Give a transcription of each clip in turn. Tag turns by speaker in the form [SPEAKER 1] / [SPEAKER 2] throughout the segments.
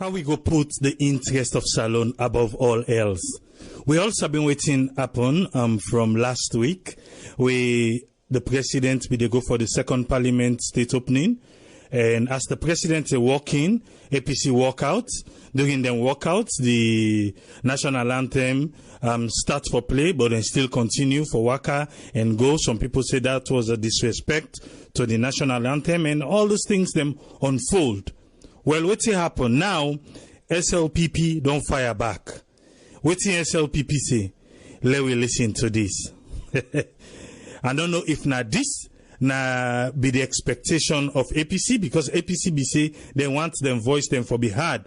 [SPEAKER 1] How we go put the interest of Salone above all else? We also been waiting upon from last week. The president will go for the second parliament state opening. And as the president walk in, APC walk out. During them walkouts, the national anthem start for play, but then still continue for waka and go. Some people say that was a disrespect to the national anthem, and all those things them unfold. Well, what's happen now? SLPP don't fire back. What's SLPP say? Let we listen to this. I don't know if not this be the expectation of APC, because APC be say they want them voice them for be heard.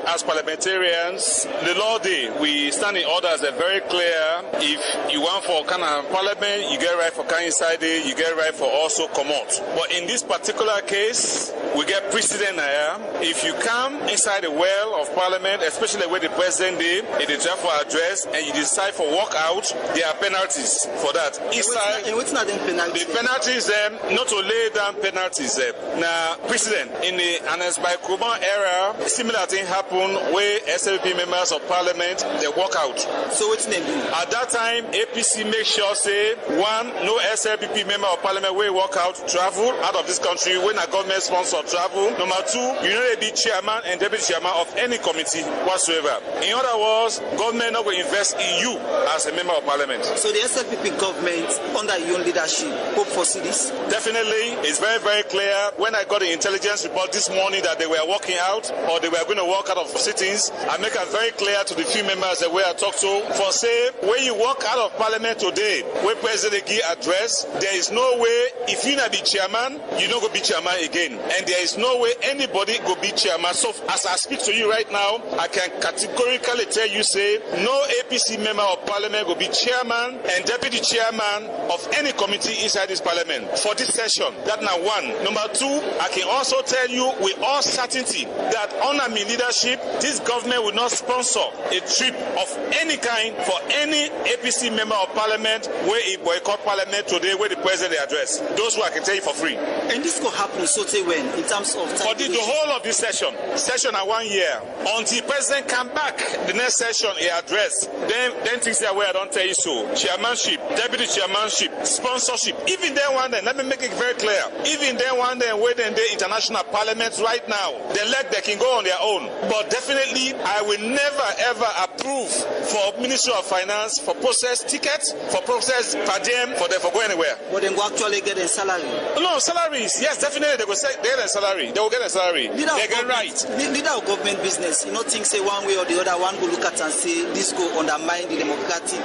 [SPEAKER 2] As parliamentarians, the law day, we stand in order as a very clear. If you want for Canada Parliament, you get right for Canada inside it, you get right for also come out. But in this particular case, we get precedent here. If you come inside the well of Parliament, especially where the president did, it is just for address, and you decide for walk out, there are penalties for that.
[SPEAKER 3] And what's not in penalties?
[SPEAKER 2] The penalties, not to lay down penalties. Now, precedent in the Anas by Kuban era, similar thing happen where SLP members of Parliament they walk out.
[SPEAKER 3] So what's name?
[SPEAKER 2] At that time, APC make sure say one, no SLPP member of Parliament will walk out, travel out of this country when a government sponsor travel. Number two, you know they be chairman and deputy chairman of any committee whatsoever. In other words, government not will invest in you as a member of Parliament.
[SPEAKER 3] So the SLPP government under your leadership hope for this?
[SPEAKER 2] Definitely, it's very, very clear. When I got the intelligence report this morning that they were walking out or they were going to walk out of sittings, I make it very clear to the few members that we I talk to. For say, when you walk out of Parliament today, when President give address, there is no way, if you not be chairman, you don't go be chairman again. And there is no way anybody go be chairman. So as I speak to you right now, I can categorically tell you, say, no APC member of Parliament will be chairman and deputy chairman of any committee inside this Parliament for this session. That's now one. Number two, I can also tell you with all certainty that under my leadership, this government will not sponsor a trip of any kind for any APC member of Parliament where he boycott Parliament today where the president address. Those who I can tell you for free.
[SPEAKER 3] And this will happen so say when in terms of time.
[SPEAKER 2] For the whole of this session at 1 year, until president come back the next session he address, then things that way I don't tell you so. Chairmanship, deputy chairmanship, sponsorship. Even then one day, let me make it very clear. Even then one day where then the international parliaments right now, they can go on their own. But definitely, I will never ever approve for Ministry of Finance for process tickets, for process per diem, for them for go anywhere.
[SPEAKER 3] But then go actually get a salary.
[SPEAKER 2] No, salaries. Yes, definitely they will get a salary. They will get a salary. They get right.
[SPEAKER 3] Leader of government business, you know, think say one way or the other, one go look at and say this go undermine the democratic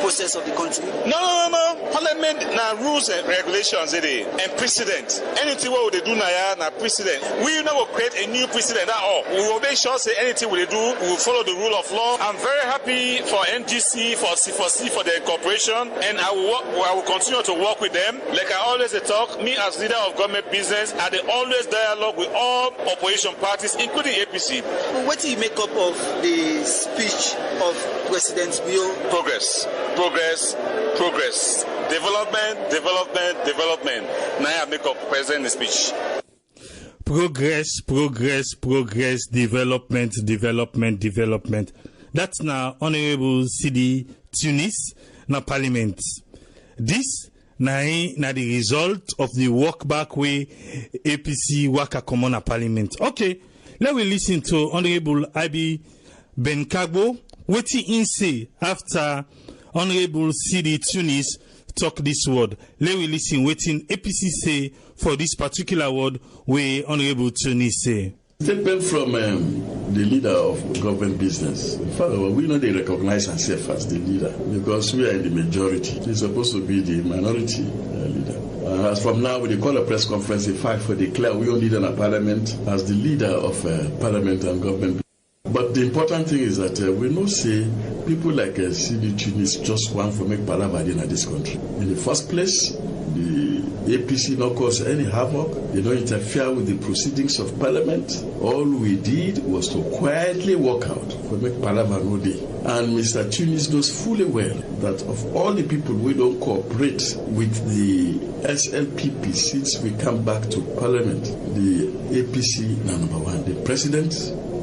[SPEAKER 3] process of the country.
[SPEAKER 2] No. Parliament now rules and regulations and precedent. Anything what they do now precedent. We will not create a new precedent at all. We will make sure say anything we do, we will follow the rule of law. I'm very happy for NGC, for C4C, for their cooperation, and I will continue to work with them. Like I always talk, me as leader of government business, I always dialogue with all opposition parties, including APC.
[SPEAKER 3] What do you make up of the speech of President Bio?
[SPEAKER 2] Progress. Development. Now I make up President's speech.
[SPEAKER 1] Progress, development. That's now Honorable CD Tunis na Parliament. This na the result of the walk back way APC waka common na Parliament. Okay, let me listen to Honorable Abi Benkagbo. What he say after Honorable CD Tunis talk this word. Let me listen waiting APC say for this particular word where Honorable Tunis say.
[SPEAKER 4] Statement from the leader of government business. First of all, we know they recognize ourselves as the leader because we are in the majority. He's supposed to be the minority leader. As from now, we call a press conference in fact for declare we are leader in parliament as the leader of parliament and government. But the important thing is that we know say people like CD Tunis just want to make palava in this country. In the first place, the APC not cause any havoc. They don't interfere with the proceedings of Parliament. All we did was to quietly walk out for make palava no day. And Mr. Tunis knows fully well that of all the people we don't cooperate with the SLPP since we come back to Parliament, the APC number one, the President,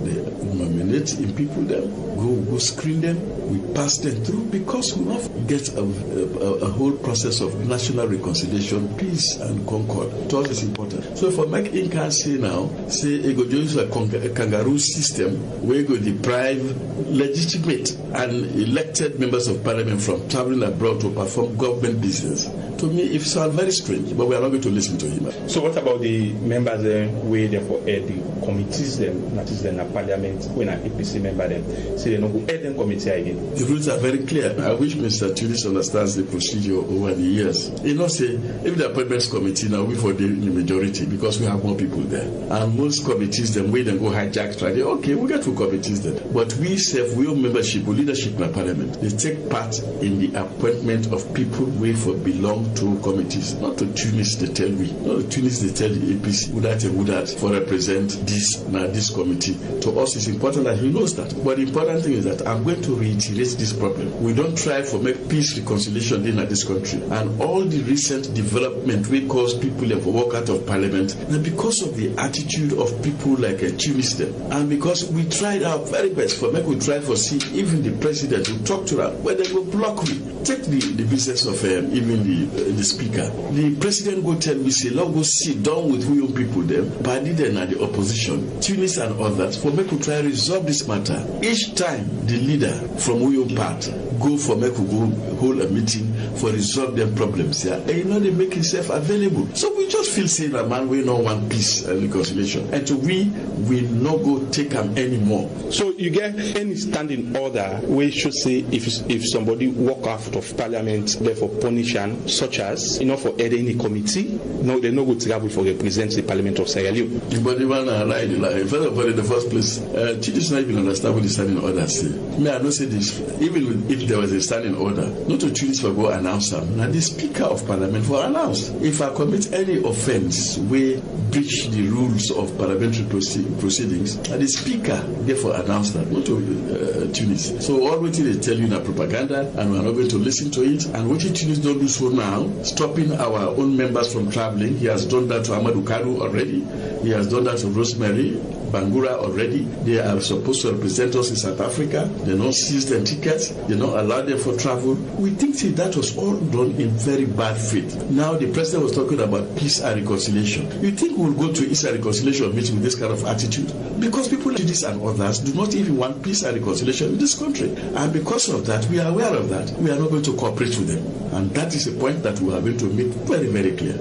[SPEAKER 4] there. We nominate in people them, go screen them, we pass them through because we want to get a whole process of national reconciliation, peace and concord. To us is important. So for Mike Inca say now, it go use a kangaroo system where you go deprive legitimate and elected members of parliament from traveling abroad to perform government business. To me, it sounds very strange, but we are not going to listen to him.
[SPEAKER 5] So what about the members where therefore head the committees them, that is then a parliament, when an APC member them, say they don't go head them committee again?
[SPEAKER 4] The rules are very clear. I wish Mr. Tunis understands the procedure over the years. You know, say, if the appointments committee now, we for the majority because we have more people there. And most committees, them way they go hijack, try, okay, we get to committees then. But we serve, we membership or leadership in the parliament. They take part in the appointment of people we for belong to committees. Not to Tunis, they tell me. Not to Tunis, they tell the APC, would that for represent this committee. To us, it's important that he knows that. But the important thing is that I'm going to reiterate this problem. We don't try for make peace reconciliation in this country. And all the recent development we cause people to walk out of parliament, and because of the attitude of people like Tunis them. And because we tried our very best for make we try for see even the president who talk to them, where they go block we. Take the business of even the speaker. The president go tell me, say, let's go sit down with who people them, party them at the opposition, Tunis and others, for make we try to resolve this matter. Each time the leader from Uyo part go for make we go hold a meeting for resolve them problems here, and they make himself available. So we just feel saying that man, we don't want peace and reconciliation. And so we will not go take them anymore.
[SPEAKER 5] So you get any standing order where you should say if somebody walk out of parliament, therefore punish and such as, for any committee, no, they no go travel for represent the parliament of Sierra Leone.
[SPEAKER 4] But even first of all, in the first place, Chidis not even understand what the standing order say. May I not say this, even if there was a standing order, not to choose for go announce them. Now the Speaker of Parliament will announce. If I commit any offence, we breach the rules of parliamentary proceedings, and the Speaker therefore announce that, not to Tunis. So all what they tell you in propaganda, and we are not going to listen to it. And what Tunis don't do so now, stopping our own members from traveling. He has done that to Amadou Karu already. He has done that to Rosemary Bangura already. They are supposed to represent us in South Africa. They don't seize their tickets. They don't allow them for travel. We think that was all done in very bad faith. Now the president was talking about peace and reconciliation. You think we'll go to peace and reconciliation meeting with this kind of attitude? Because people like this and others do not even want peace and reconciliation in this country. And because of that, we are aware of that. We are not going to cooperate with them. And that is a point that we are going to make very, very clear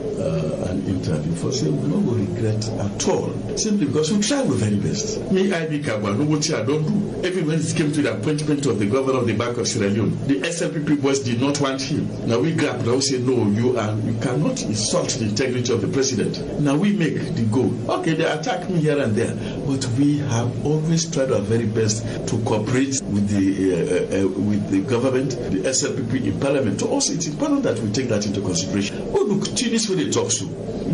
[SPEAKER 4] and interview for saying we don't regret at all. Simply because we tried our very best. Me, I.B. Kagwa, no what I don't do. Even when it came to the appointment of the governor of the Bank of Sierra Leone, the SLPP boys did not want him. Now we grab, now say no, you cannot insult the integrity of the president. Now we make the goal. Okay, they attack me here and there, but we have always tried our very best to cooperate with the government, the SLPP in parliament. To us, it's important that we take that into consideration. Oh look, Tunis when they talk to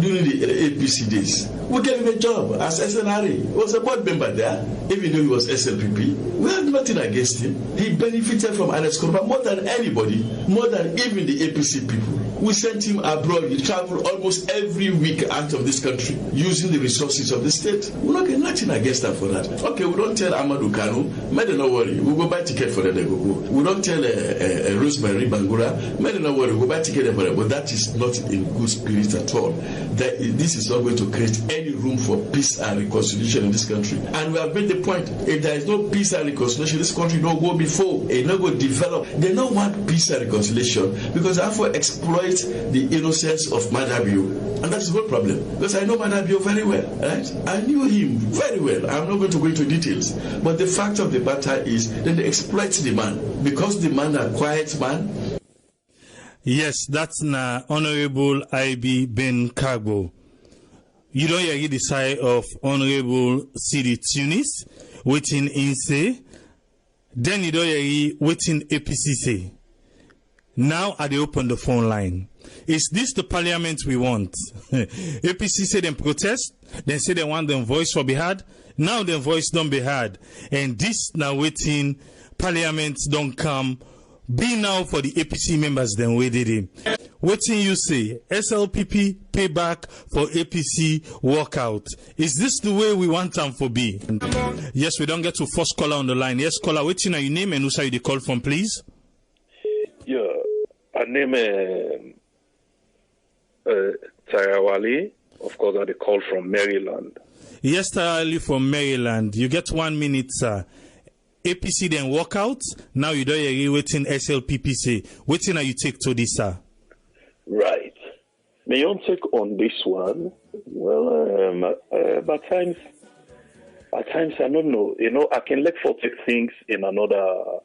[SPEAKER 4] during the APC days, we gave him a job as SNRA. He was a board member there, even though he was SLPP. We had nothing against him. He benefited from Alex Korba more than anybody, more than even the APC people. We sent him abroad. He traveled almost every week out of this country using the resources of the state. We're not getting nothing against them for that. Okay, we don't tell Amadou Kanu, may not worry, we'll go buy ticket for them, they go. We don't tell Rosemary Bangura, may not worry, we'll buy ticket for them. But that is not in good spirit at all. This is not going to create any room for peace and reconciliation in this country. And we have made the point, if there is no peace and reconciliation, this country don't go before, it not go develop. They don't want peace and reconciliation because they have to exploit the innocence of Madabio. And that's the whole problem. Because I know Madabio very well, right? I knew him very well. I'm not going to go into details. But the fact of the matter is that they exploit the man. Because the man a quiet man.
[SPEAKER 1] Yes, that's na Honorable I.B. Ben Kagbo. You don't hear the side of Honorable Sidi Tunis, waiting in say. Then you don't hear waiting APC say. Now they open the phone line. Is this the parliament we want? APC say them protest, then say they want them voice for be heard. Now their voice don't be heard. And this now waiting parliament don't come. Be now for the APC members then where did him. What thing you say? SLPP payback for APC walkout. Is this the way we want them to be? Yes, we don't get to first caller on the line. Yes, caller, what thing are your name and who say you the call from, please?
[SPEAKER 6] Yeah, I name Tarawali. Of course, I the call from Maryland.
[SPEAKER 1] Yes, Tarawali from Maryland. You get 1 minute, sir. APC then walk out. Now you don't agree waiting SLPP say. What thing are you take to this, sir?
[SPEAKER 6] Right. My own take on this one, well, at times I don't know. I can look for take things in another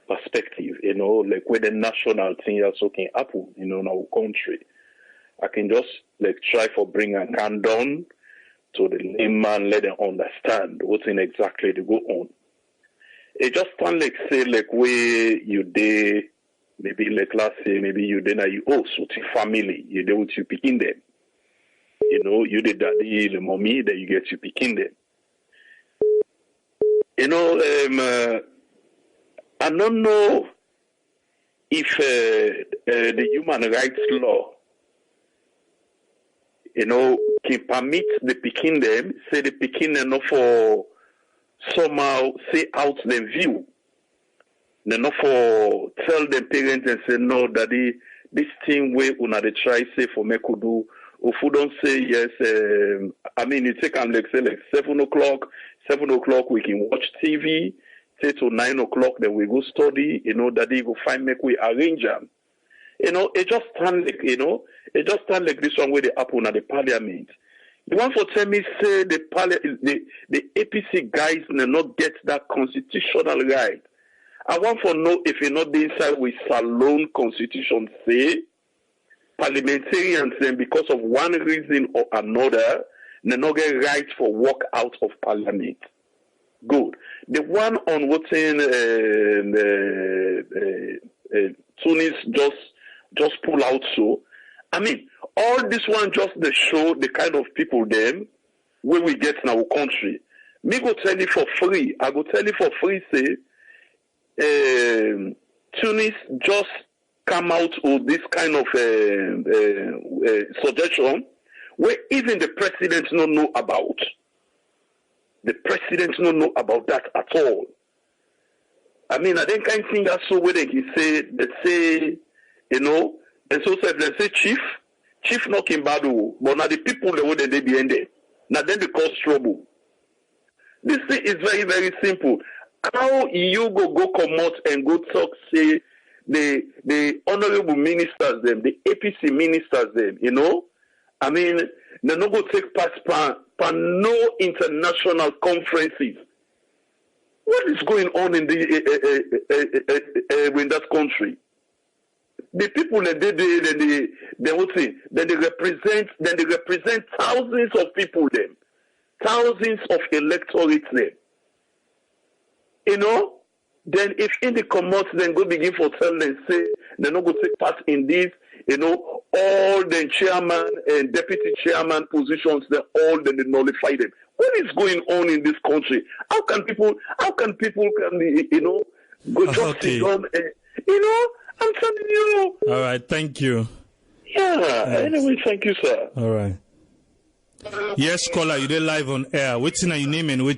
[SPEAKER 6] perspective. Like where the national thing also can happen. In our country, I can just try for bring a can down to the layman, let them understand what's in exactly to go on. It just can't say where you did. Maybe last say maybe you then you also to family you do what you picking them. You the daddy, the mommy that you get to picking them. I don't know if the human rights law can permit the picking them, say the picking them not for somehow say out the view. They not for tell them parents and say no, daddy, this thing way una they try say for me could do. If you don't say yes, you take them say 7 o'clock. 7 o'clock we can watch TV. Say to 9 o'clock then we go study. Daddy go find make we arrange them. It just stand it just stand like this one where they happen at the parliament. You want to tell me say the APC guys may not get that constitutional right. I want to know if you're not inside with Salon Constitution say parliamentarians then because of one reason or another they not get right for walk out of parliament. Good. The one on what's in Tunis just pull out so. All this one just to show the kind of people them where we get in our country. Me go tell you for free. I go tell you for free say Tunis just come out with this kind of suggestion where even the president don't know about. The president don't know about that at all. I don't kind of think that's so where they say, let's say, and so let's say chief not in battle, but now the people the way they be ended. Now then they cause trouble. This thing is very, very simple. How you go come out and go talk, say, the honorable ministers, them, the APC ministers, them, they not go take part for no international conferences. What is going on in in that country? The people that they represent thousands of people, them, thousands of electorates, them. Then if in the commot, then go begin for tell them say they not go take part in this, all the chairman and deputy chairman positions, they all then they nullify them. What is going on in this country? How can people go just
[SPEAKER 1] Okay.
[SPEAKER 6] sit down and, I'm telling you.
[SPEAKER 1] All right, thank you.
[SPEAKER 6] Yeah. Anyway, thank you, sir.
[SPEAKER 1] All right. Yes, caller, you did live on air. What's your name and who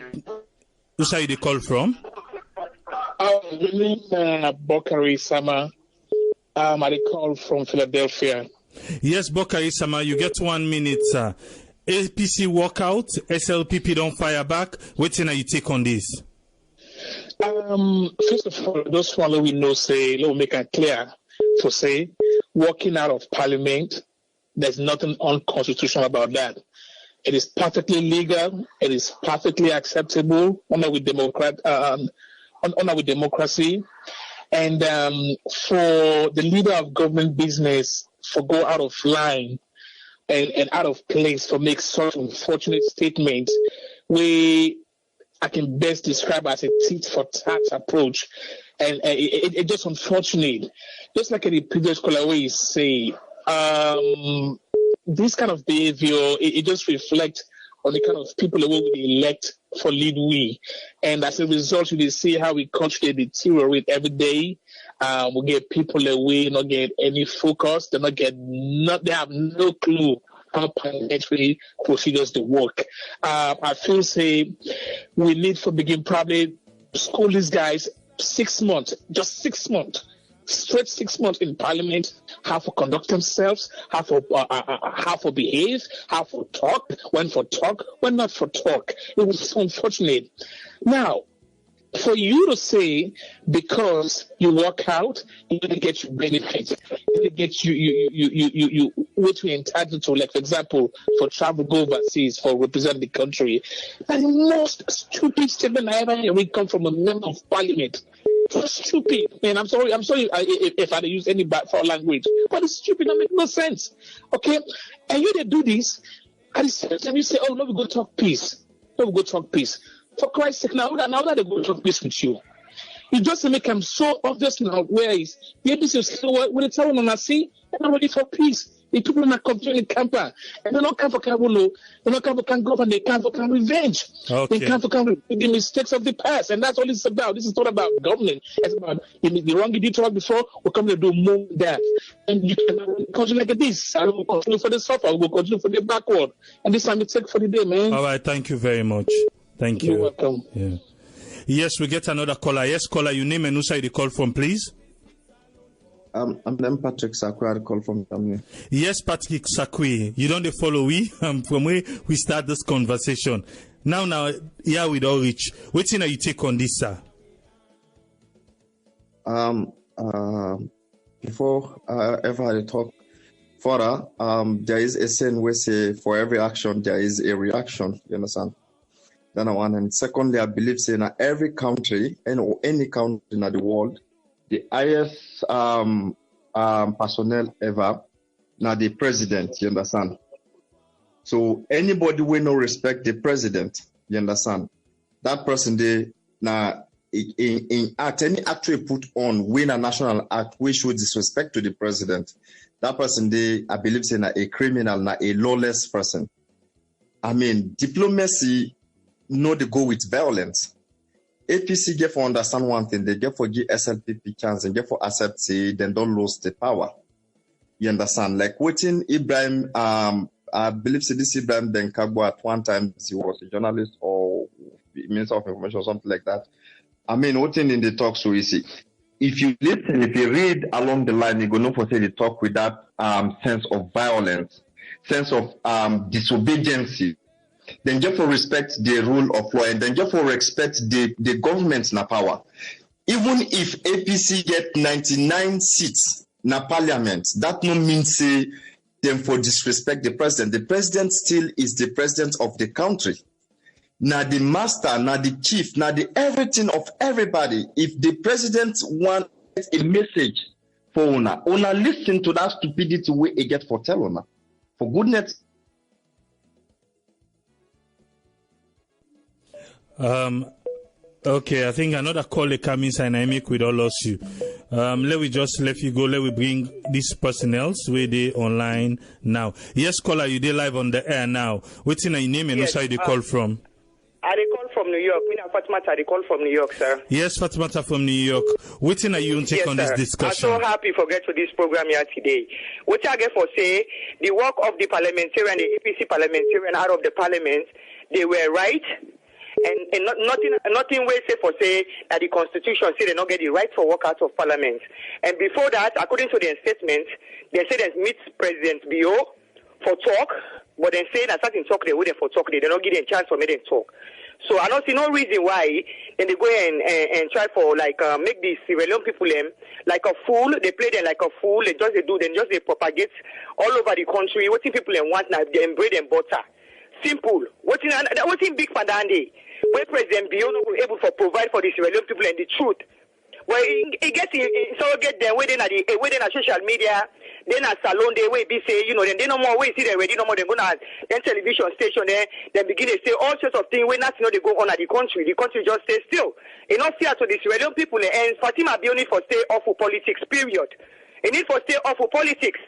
[SPEAKER 1] say you the call from?
[SPEAKER 7] Bokari Sama. I call from Philadelphia.
[SPEAKER 1] Yes, Bokari Sama, you get 1 minute, sir. APC walkout, SLPP don't fire back. What are you take on this?
[SPEAKER 7] First of all, those one we know say, let me make it clear for say, walking out of parliament, there's nothing unconstitutional about that. It is perfectly legal. It is perfectly acceptable under with democracy. And for the leader of government business for go out of line and out of place for make such unfortunate statements, I can best describe as a tit for tat approach. And it's just unfortunate. Just like the previous caller where you say, this kind of behavior, it just reflects on the kind of people that we elect for lead we. And as a result, you see how we country deteriorate every day. We get people away, not get any focus. They have no clue how parliamentary procedures to work. I feel we need to begin probably school these guys 6 months, just 6 months. Straight 6 months in Parliament, how to conduct themselves, how to behave, how to talk, when for talk, when not for talk. It was so unfortunate. Now, for you to say because you work out, you need to get your benefits, you need to get you what you're entitled to. Like for example, for travel, go overseas, for represent the country. That is the most stupid statement I ever heard come from a member of Parliament. So stupid, man. I'm sorry if I use any bad foul language, but it's stupid. That makes no sense. Okay, and they do this, at the same time you say, "Oh, no, we go talk peace. No, we go talk peace." For Christ's sake, now that they go talk peace with you, you just make them so obvious now. Where is the APC? So when they tell them, "I see, they're not ready for peace." The people are not complaining camper, and they don't come for Kabulo, they don't come for government, they come for revenge.
[SPEAKER 1] Okay.
[SPEAKER 7] They come for the mistakes of the past, and that's all it's about. This is not about government. It's about the wrong you did to us before. We're coming to do more than that, and you can continue like this. I will continue for the suffer. I will continue for the backward, and this time we take for the day, man.
[SPEAKER 1] All right, thank you very much. Thank you.
[SPEAKER 7] You're welcome.
[SPEAKER 1] Yeah. Yes, we get another caller. Yes, caller, your name and who side you call from, please.
[SPEAKER 8] I'm Patrick Sakwe. I call from Germany.
[SPEAKER 1] Yes, Patrick Sakwe. You don't follow we from where we start this conversation. Now, here with Outreach. What thing are you take on this, sir?
[SPEAKER 8] Before ever I talk further, there is a saying where say for every action there is a reaction. You understand? Then one, and secondly, I believe say in every country and any country in the world, the highest personnel ever, now the president, you understand? So anybody will not respect the president, you understand? That person, they now in act, any act we put on, win a national act, we should disrespect to the president. That person, they, I believe, say a criminal, na a lawless person. I mean, diplomacy, no, they go with violence. APC get for understand one thing, they get for give SLPP chance and get for accept say then don't lose the power. You understand? Like waiting Ibrahim, I believe say this Ibrahim Denkagbo at one time he was a journalist or Minister of Information or something like that. I mean, waiting in the talk so easy. If you listen, if you read along the line, you're going to say the talk with that sense of violence, sense of disobedience. Then therefore respect the rule of law and then therefore respect the government na power. Even if APC get 99 seats na parliament, that no means say them for disrespect the president. The president still is the president of the country. Now the master, now the chief, now the everything of everybody. If the president wants a message for una listen to that stupidity way he get for tell una. For goodness.
[SPEAKER 1] Okay, I think another caller coming and I make with all of you. Let you go. Let we bring this person else where they online now. Yes, caller, you they live on the air now. What's in your name and who you call from?
[SPEAKER 9] I call from New York. Me and Fatimata, I call from New York, sir.
[SPEAKER 1] Yes, Fatimata from New York. What are you take on this discussion?
[SPEAKER 9] I'm so happy for get to this program here today. What I get for say, the work of the parliamentarian, the APC parliamentarian out of the parliament, they were right. And nothing will say for say that the constitution say they not get the right for work out of parliament. And before that, according to their statement, they say they meet President Bio for talk, but then say that certain talk they wouldn't for talk, they don't give them a chance for me to talk. So I don't see no reason why then they go and try for like make these Sierra Leone people like a fool. They play them like a fool. They propagate all over the country. What people want now? They bread and butter. Simple. What's in big padande? Where President Biono was able to provide for the Sierra Leone people and the truth. Well, it gets surrogate them within a social media, then a salon they way be say, then they no more way see they ready no more than go to then television station there, then begin to say all sorts of things when not they go on at the country just stay still. It not fair to the Sierra Leone people and Fatima Bio for stay off for politics, period. It need for stay off for politics.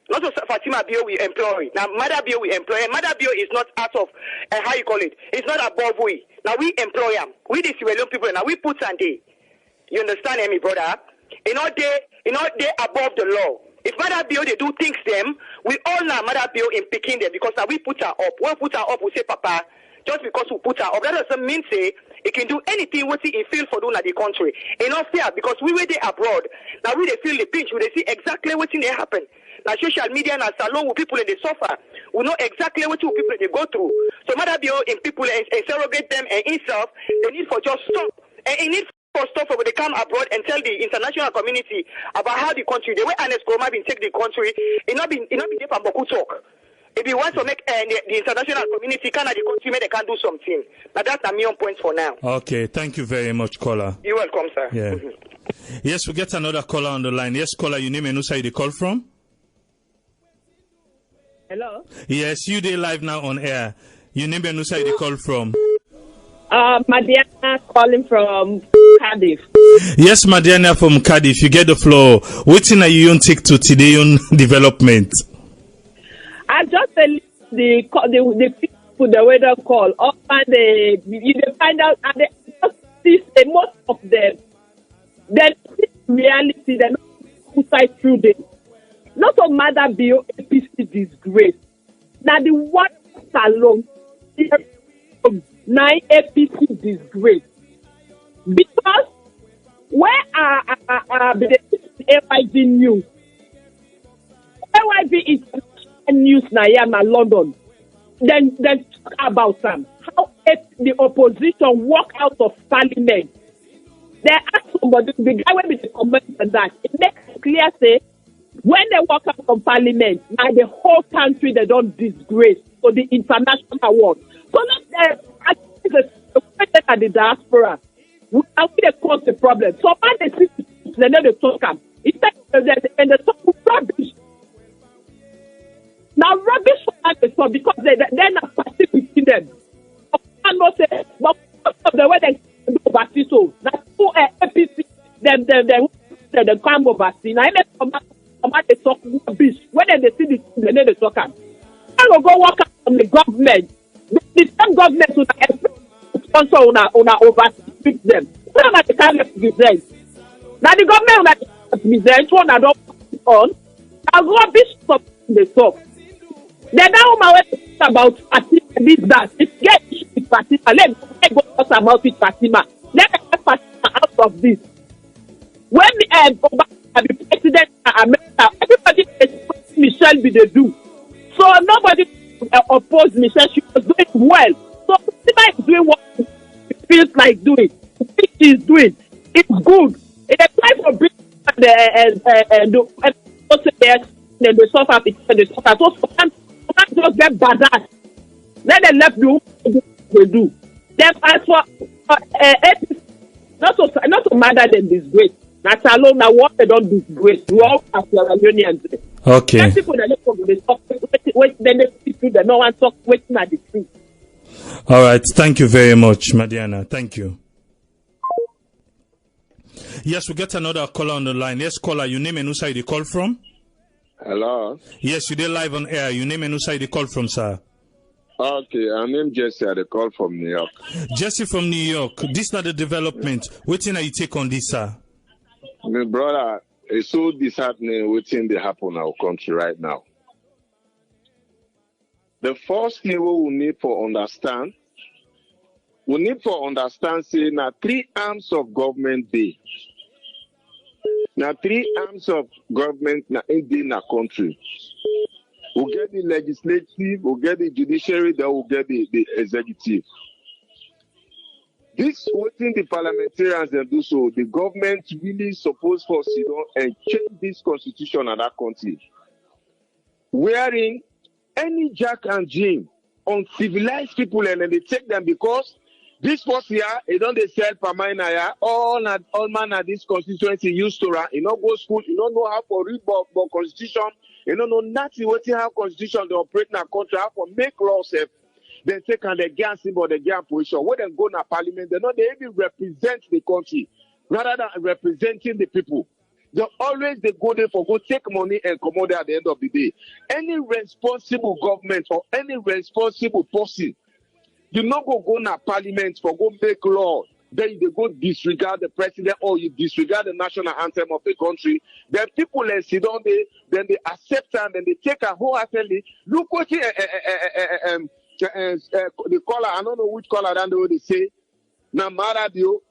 [SPEAKER 9] Not to Fatima Bio we employ. Now Mother Bio we employ. Mother Bio is not out of how you call it. It's not above we. Now we employ them. We the Sierra Leone people now we put Sunday. You understand me, brother? they above the law. If Mother Bill they do things them, we all know Mother Bill in picking them because now we put her up. When we put her up, we say Papa. Just because we put her up, that doesn't mean say it can do anything what he feel for doing at the country. Not fair because we were there abroad. Now we they feel the pinch, we they see exactly what's in there happen. Now social media and salon with people they suffer. We know exactly what people they go through. So Mother Bill in people and interrogate them and himself, they need for just stop. And it needs for stuff when they come abroad and tell the international community about how the country, the way Ernest Koroma been take the country, it not been there for Boku talk. If you want to make the international community kind of the country, they can do something. But that's a main point for now.
[SPEAKER 1] Okay, thank you very much, caller.
[SPEAKER 9] You're welcome, sir.
[SPEAKER 1] Yeah. Yes, we get another caller on the line. Yes, caller, your name and who side you call from?
[SPEAKER 10] Hello?
[SPEAKER 1] Yes, you there live now on air. Your name and who side you call from?
[SPEAKER 10] Madiana calling from Cardiff.
[SPEAKER 1] Yes, Madiana from Cardiff. You get the floor. Waiting are you on take to today on development?
[SPEAKER 10] I just tell the people the weather call up and you find out and they just see most of them. Then reality they're not side through this. Not a Mother Bill APC disgrace. Now the one alone 9 APC disgrace. Because where are the AYV news? AYV is news na London. Then talk about them. How the opposition walk out of parliament. They ask somebody, the guy will be the comment on that. It makes it clear say when they walk out from parliament, now the whole country they don't disgrace for the international award. So not at the diaspora. We they cause the problem. So when they see they know the talk them. Instead and the talk rubbish. Now rubbish for because they're not participating them. I know say but the way they do overseas so that's who APC them come overseas. Now they come they talk rubbish. When they see this they know the talk them. I will go work on the government. The same government will sponsor on overseas them. What am I can represent? Now the government will represent one I don't on. Now rubbish from the top. Then now my way about Fatima this that. If get with Fatima, let me go talk about it Fatima. Let me get Fatima out of this. When the president of America, everybody expects Michelle be the do. So nobody opposed Michelle. She was doing well. So Fatima is doing what she feels like doing. What she is doing. It's good. It applies for Britain the South Africa and the South Africa. So just get badass. Then they left do they do. Then as for not to matter than disgrace. That's alone now what they don't disgrace. We all as Sierra Leoneans.
[SPEAKER 1] Okay.
[SPEAKER 10] Some people they look they talk then they see that no one talk waiting at the truth.
[SPEAKER 1] All right, thank you very much, Madiana. Thank you. Yes, we get another caller on the line. Yes, caller, your name and who side you call from?
[SPEAKER 11] Hello.
[SPEAKER 1] Yes, you did live on air. Your name and who side you call from, sir?
[SPEAKER 11] Okay, I'm named Jesse. I call from New York.
[SPEAKER 1] Jesse from New York. This not the development. What thing are you take on this, sir?
[SPEAKER 11] My brother, it's so disheartening what thing they happen in our country right now. The first thing we need to understand, say now 3 arms of government day. Now 3 arms of government in the country. We'll get the legislative, we'll get the judiciary, then we'll get the executive. This waiting the parliamentarians and do so, the government really supposed to sit down and change this constitution of that country. Wherein any Jack and Jim uncivilized people and then they take them because this first year, they don't sell per mine all man at this constituency used to run. You don't go school, you don't know how to read about constitution, you don't know nothing what how constitution they operate in a country, how to make laws. Then take and they get symbol, they get position. When they go to parliament, they even represent the country rather than representing the people. They go there for go take money and come out there at the end of the day. Any responsible government or any responsible person, you not go to parliament for go make law then you go disregard the president or you disregard the national anthem of the country. Then people sit down there, then they accept and then they take a wholeheartedly. Look what the caller, I don't know which caller than they say. Now Maradio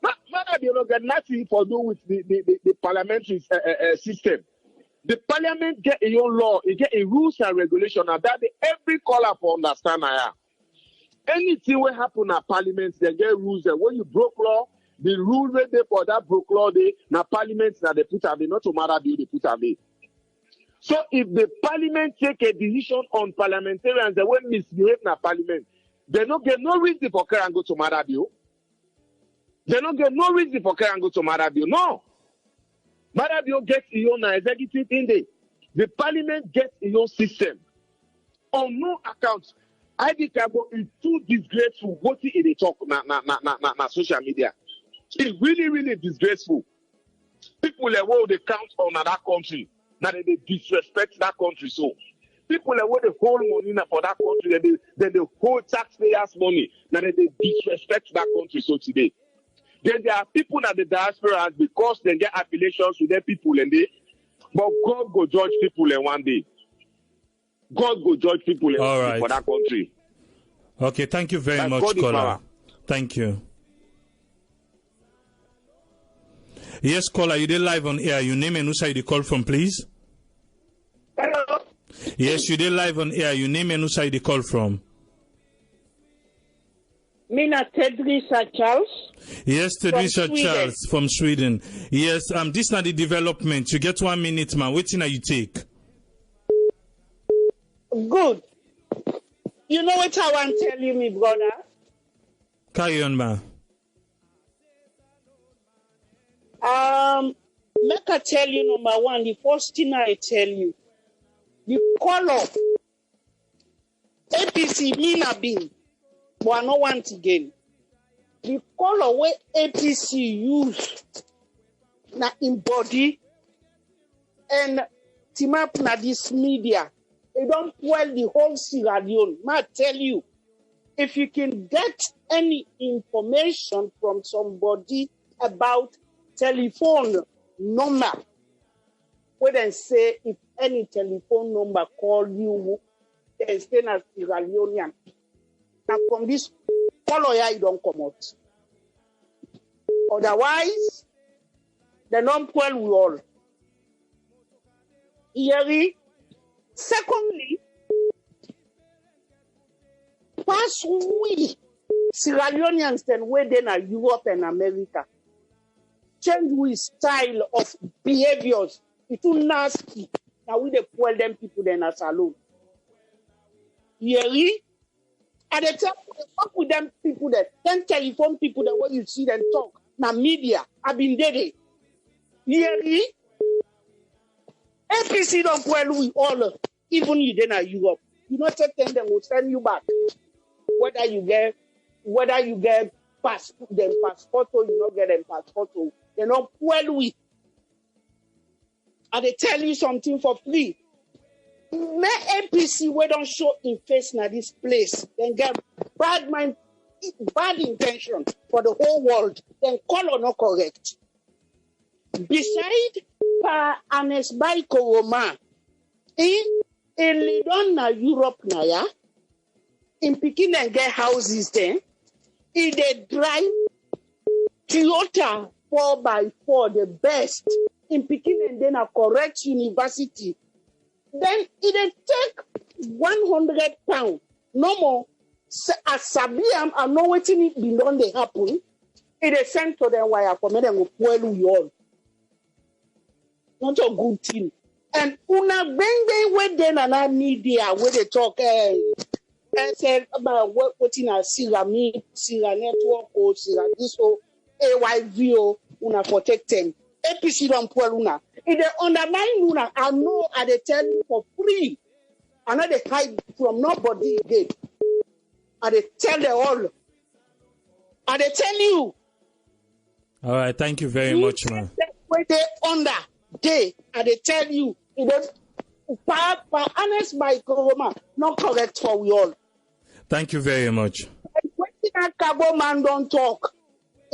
[SPEAKER 11] don't get nothing for do with the parliamentary system. The parliament get a own law, it get a rules and regulation, and that every caller for understand now. Anything will happen at parliament, they get rules. And when you broke law, the rule where they for that broke law, they na parliament that they put away, not to Maradio, they put away. So if the parliament take a decision on parliamentarians that will misbehave in parliament, they don't get no reason for care and go to Maradio. They don't get no reason for care and go to Maradio. No. Maradio gets its own executive in there. The parliament gets its own system. On no account. ID Cabo is too disgraceful what in the talk na social media. It's really, really disgraceful. People that will they count on that country, now they disrespect that country. So people that will they hold money for that country, then they hold taxpayers' money, now they disrespect that country. So today, then there are people at the diaspora because they get affiliations with their people and they, but God go judge people in one day. God will judge people for that country.
[SPEAKER 1] Okay, thank you very much, caller. Thank you. Yes, caller, you did live on air. Your name and who side you call from, please?
[SPEAKER 12] Hello.
[SPEAKER 1] Yes, you did live on air. Your name and who side you call from?
[SPEAKER 12] Mina Tedrisa Charles.
[SPEAKER 1] Yes, Tedrisa Charles from Sweden. Yes, this is not the development. You get 1 minute, man. Waiting you take.
[SPEAKER 12] Good. You know what I want to tell you, my brother?
[SPEAKER 1] Carry on, man.
[SPEAKER 12] Make I tell you, number one, the first thing I tell you, the color, APC, Mina Bin, but I don't want again. The color where APC use, na in body, and team up na this media, they don't well the whole Sierra Leone. I tell you, if you can get any information from somebody about telephone number, where they say if any telephone number call you, they stay as Sierra Leonean. And from this color here, you don't come out. Otherwise, they don't well with all. Here, secondly, pass we Sierra Leoneans then where they are Europe and America. Change with style of behaviors. It's too nasty. Now we they pull them people then as alone. Here, at the time they talk with them people that then telephone people that when you see them talk. Now media have been dead. Here, APC don't well with all, even you then are Europe. You not take them will send you back. Whether you get passport, or you not get them passport, they not well with. And they tell you something for free. Let APC we don't show in face na this place, then get bad intention for the whole world, then color not correct. Beside pa Anes by Koroma, in Lidon na Europe na ya, in Pekin and get houses there, in they drive Toyota 4x4, the best, in Pekin and then a correct university, then it take 100 pounds, no more. As Sabiam, I know what it be done they happen, it is sent to them wire for me, then will pull you all. Not a good thing. And una bang with them and I media where they talk and said about what in a Sierra network or Sierra this or AYVO una protect them. APC don't pull una. If they undermine una, I know I they tell you for free. I know they hide from nobody again. I they tell them all. I they tell you.
[SPEAKER 1] All right, thank you very much, man.
[SPEAKER 12] Where they under. They tell you, honest by Koroma, not correct for we all.
[SPEAKER 1] Thank you very much.
[SPEAKER 12] When Cabo man don't talk,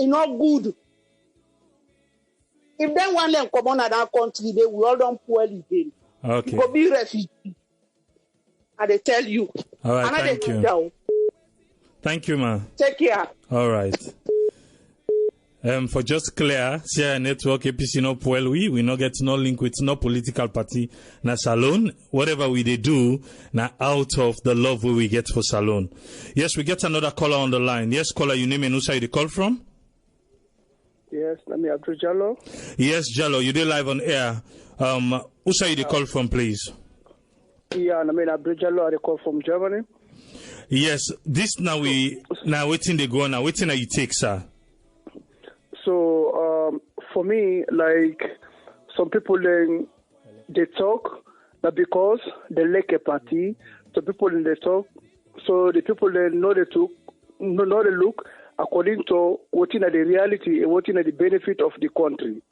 [SPEAKER 12] not good. If they want them come on at that country, they will all don't poor again.
[SPEAKER 1] Okay.
[SPEAKER 12] Go be refugee. And they tell you.
[SPEAKER 1] All right,
[SPEAKER 12] and
[SPEAKER 1] thank you.
[SPEAKER 12] Down.
[SPEAKER 1] Thank you, ma.
[SPEAKER 12] Take care.
[SPEAKER 1] All right. For just clear, Sierra Network, APC no Puelwi, we no get no link with no political party, na Salone. Whatever we they do, na out of the love we get for Salone. Yes, we get another caller on the line. Yes, caller, your name and who side you call from?
[SPEAKER 13] Yes, let me Abdul Jallo.
[SPEAKER 1] Yes, Jallo, you did live on air. Who side you call from, please?
[SPEAKER 13] Yeah, I mean Abdul Jallo, I call from Germany.
[SPEAKER 1] Yes, this now waiting they go now. Waiting that you take, sir.
[SPEAKER 13] So for me, like some people they talk, but because they like a party, some people they talk, so the people they know they look according to what in the reality and what in the benefit of the country.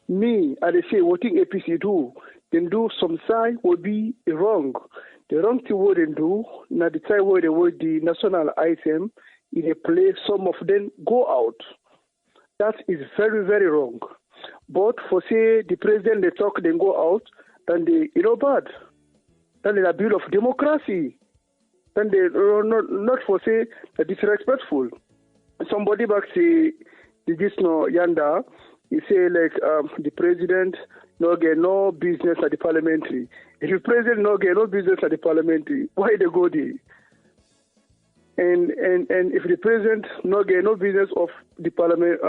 [SPEAKER 13] Me, I say what in APC do, then do some side will be wrong. The wrong thing what they do, now the time where they would the national item in a place, some of them go out. That is very, very wrong. But for say the president they talk, then go out, then they bad. Then they abuse of democracy. Then they not for say disrespectful. Somebody back say this no yanda. He say like the president no get no business at the parliamentary. If the president no get no business at the parliamentary, why they go there? And if the president no get no business of the parliament,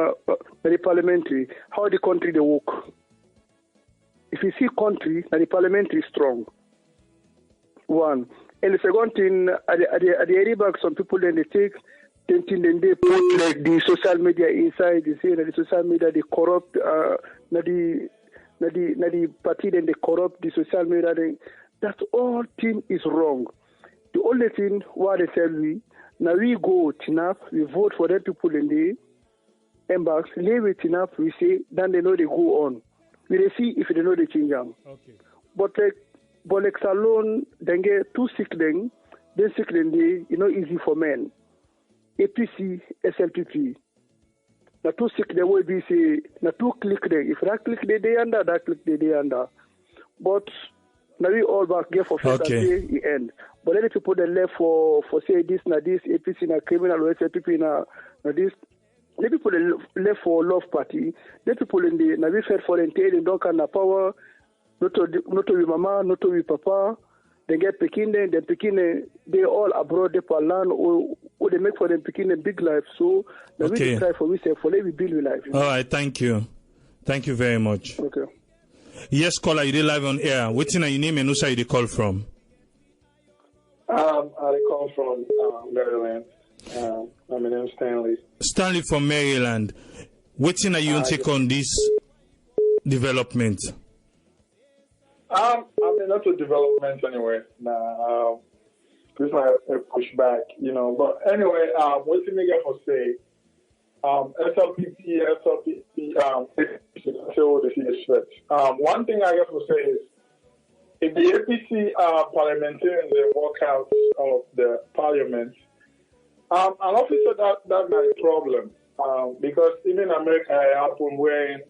[SPEAKER 13] the parliamentary, how the country they work? If you see country, and the parliamentary is strong. One, and the second thing, at the area back, some people then they take, then they put like the social media inside. They say that the social media they corrupt, the party then they corrupt the social media. That all thing is wrong. The only thing what they tell me. Now we go TNAP, we vote for the people in the embarks, leave it TNAP, we say, then they know they go on. We see if they know they change them. Okay. But like Salone, then get too sick then sick then easy for men. APC, SLPP. Now too sick they will be say, now too click then. If that click they under, that click they under. But now we all back get for first and the end. But any people that left for say this APC na criminal or SLPP na this. The people that left for Love Party, the people in the na we fair for them they don't can power, not to be mama, not to be papa. They get Pekin they all abroad they per land or they make for them Pekin a big life. So now we try for we say for them we build life.
[SPEAKER 1] All right, thank you very much.
[SPEAKER 13] Okay.
[SPEAKER 1] Yes, caller, you did live on air. What's your name and who side you call from?
[SPEAKER 14] I call from Maryland. My name is Stanley.
[SPEAKER 1] Stanley from Maryland. What's your you take on this development?
[SPEAKER 14] I mean, not a development anyway. Nah, this is a pushback, But anyway, what's the nigga for say? SLPP, show the threat. One thing I have to say is, if the APC parliamentarians they walk out of the parliament, an officer that's not a problem because even in America it happened when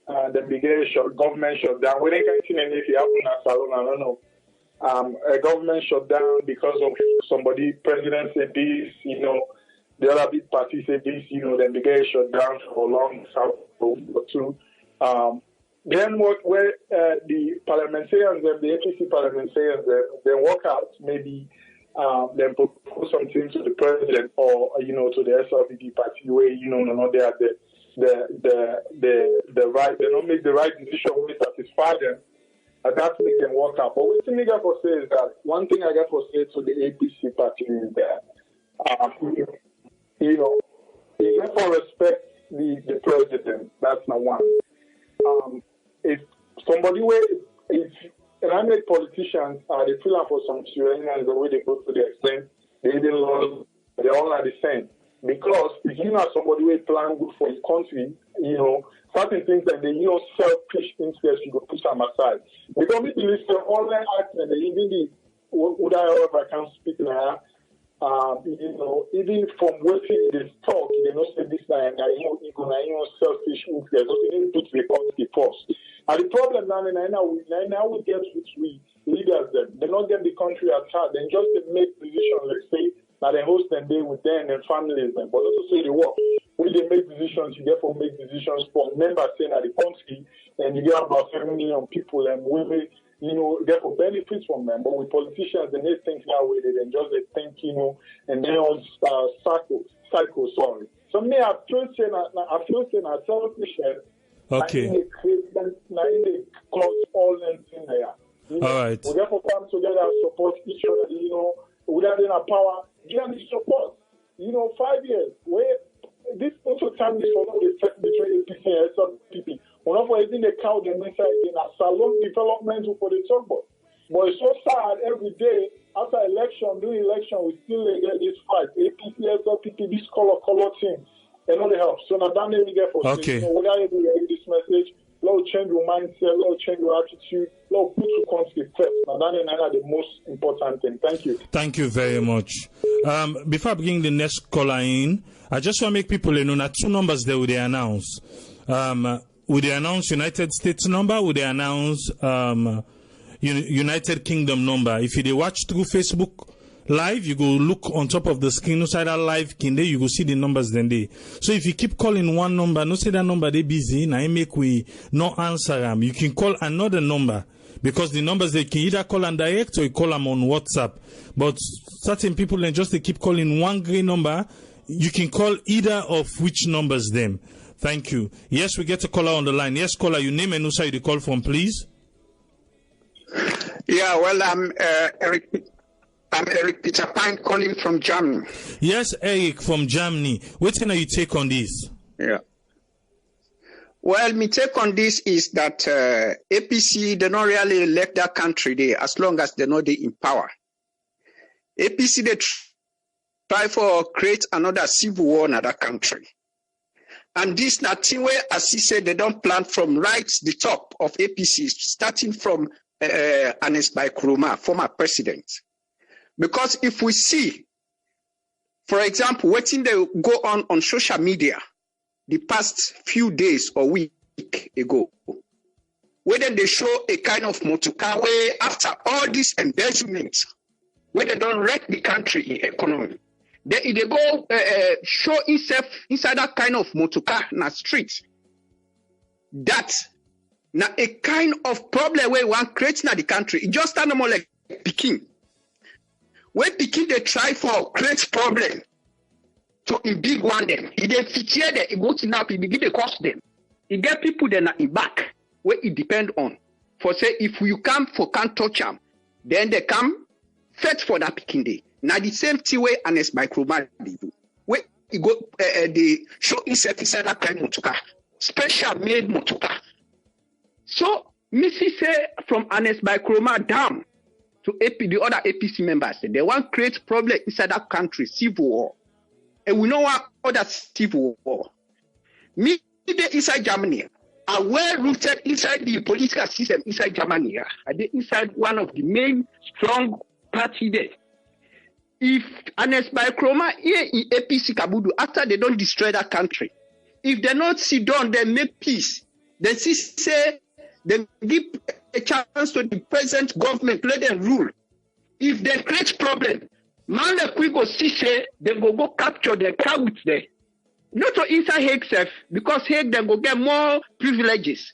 [SPEAKER 14] the biggest government shut down. We didn't see anything happen at Salone. I don't know. A government shut down because of somebody, president said this, the other big party said this, then the guy shut down for long or two. Then where the parliamentarians, the APC parliamentarians, they walk out, maybe then propose something to the president or to the SLPP party where they have the right, they don't make the right decision which satisfy them. And that makes them walk out. But what I got to say is that one thing I got to say to the APC party is that you have to respect the president. That's number one. If somebody and I make politicians they feel like for some Syrians the way they go to the extent they didn't learn, they all are the same. Because if you know somebody who plan good for his country, certain things that they selfish interest you go push them aside. Because we believe the online act and even the would I ever can speak now you know, even from waiting this talk, they don't say this and selfish interest. So they need to put the country first. And the problem now we get with we leaders them. They not get the country at heart. They just make decisions, let's say, that they host them day with them and families them. But also say the work. When they make decisions, you therefore make decisions for members saying that the country, and you get about 7 million people and women, you know, therefore benefits from them. But with politicians, they think that way, they just they think, you know, and then on cycle, sorry. So me, I feel saying selfish.
[SPEAKER 1] Okay.
[SPEAKER 14] They close all them in there. You know,
[SPEAKER 1] all right.
[SPEAKER 14] We therefore come together and support each other, you know, without any power, give them the support. You know, 5 years, where this also time is for the first between APC and SLPP. We're not for anything they count them inside in a salon development for the talk about. But it's so sad every day after election, during election, we still get this fight. APC, SLPP, this color team. And all the help. So now that name get for
[SPEAKER 1] okay.
[SPEAKER 14] So we are able to get this message. Lord, change your mindset. Lord, change your attitude. Lord, put your country first. Now that is the most important thing. Thank you.
[SPEAKER 1] Thank you very much. Before I bring the next caller in, I just want to make people know that 2 numbers there will they announce. Will they announce United States number? Will they announce United Kingdom number? If you watch through Facebook Live, you go look on top of the screen, no side that live kinde, you go see the numbers then they. So if you keep calling one number, no say that number they busy, now make we no answer them. You can call another number because the numbers they can either call on direct or you call them on WhatsApp. But certain people then just they keep calling one green number. You can call either of which numbers them. Thank you. Yes, we get a caller on the line. Yes, caller, your name and who side you call from, please.
[SPEAKER 15] Yeah, well, I'm Eric Peter Pine calling from Germany.
[SPEAKER 1] Yes, Eric from Germany. What can you take on this?
[SPEAKER 15] Yeah. Well, my take on this is that APC, they don't really elect that country there as long as they know they in power. APC, they try for create another civil war in that country. And this nothing where, as he said, they don't plan from right the top of APC, starting from Anes Bai Kuruma, former president. Because if we see, for example, what they go on social media the past few days or week ago, whether they show a kind of motoka where after all this embezzlement, where they don't wreck the country in economy, they go show itself inside that kind of motoka in the street. That now a kind of problem where one creates in the country, it just stand more like Peking. When Peking they try for create problem to a big one them, if they feature them, it goes up, it begin to cost them. It get people then in back where it depend on. For say if you come for can't touch them, then they come fetch for that Peking day. Now the same thing way Anes Bai Kuruma do. Where you go they show itself inside that kind of motoka, special made motoka. So Missy say from Anes Bai Kuruma down to the other APC members, they want to create problem inside that country, civil war. And we know what other civil war. Me inside Germany are well rooted inside the political system inside Germany. Are they inside one of the main strong party there? If Anes Bai Kuruma here in APC Kabudu, after they don't destroy that country, if they not sit down, they make peace. They say they give a chance to the present government, let them rule. If they create problem, man like we go see say they go capture their crowds there. Not to inside Hague self, because Hague they go get more privileges.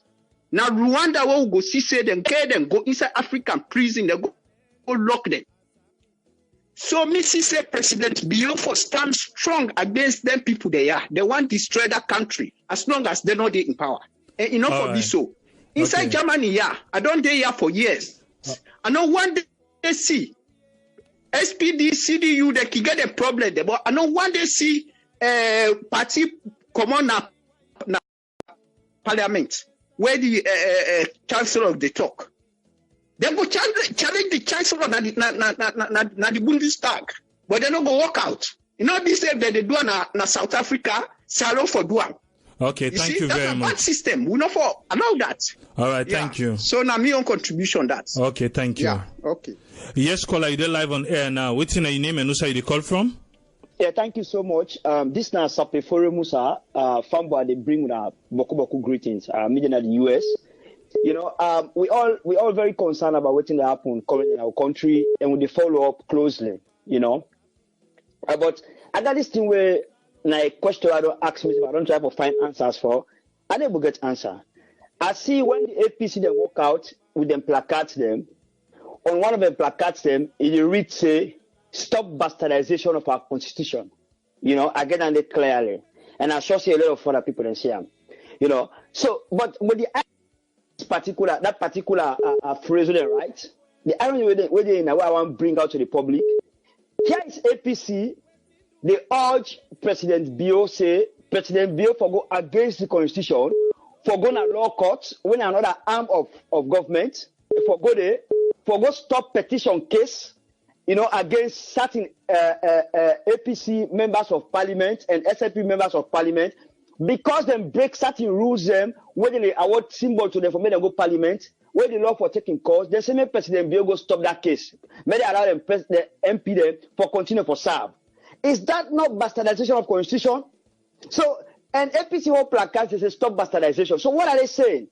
[SPEAKER 15] Now Rwanda will go see say them get them go inside African prison, they go lock them. So Missy say President Biafra stand strong against them people they are. They want to destroy that country as long as they know they in power. And enough of this so. Inside Germany, yeah, I don't stay here for years. I know one day they see SPD, CDU, they can get a problem there, but I know one day see party come on na parliament where the chancellor of the talk. They go challenge the chancellor na the Bundestag, but they don't go walk out. You know this that they do na South Africa, Salo for Duan.
[SPEAKER 1] Okay, thank you very much.
[SPEAKER 15] That's a bad system. We not for allow that.
[SPEAKER 1] All right, thank you.
[SPEAKER 15] So now me own contribution that.
[SPEAKER 1] Okay, thank you.
[SPEAKER 15] Yeah, okay.
[SPEAKER 1] Yes, caller, you're live on air now. What's your name and who's you call from?
[SPEAKER 16] Yeah, thank you so much. This now Sapefore Musa, Fambo, they bring Boku greetings. Meeting at the US. You know, we all very concerned about what's going to happen currently in our country, and we follow up closely. You know, but I got this thing where like question I don't ask me, I don't try to find answers for. I never get answer. I see when the APC they walk out with them placards them. On one of them placards them, it reads say, "Stop bastardization of our constitution." You know, I get on it clearly, and I sure see a lot of other people in here. You know, so but the particular phrase there, right? The irony where they now I want to bring out to the public. Here is APC. They urge President Bio say President Bio for go against the constitution, for go na law court when another arm of government, for go stop petition case, you know, against certain APC members of parliament and SLP members of parliament because they break certain rules them where they award symbol to them for make them go parliament. Where the law for taking course, they say make President Bio go stop that case. May they allow them the MP them for continue for serve. Is that not bastardization of constitution? So, and APC whole placards, they say stop bastardization. So what are they saying?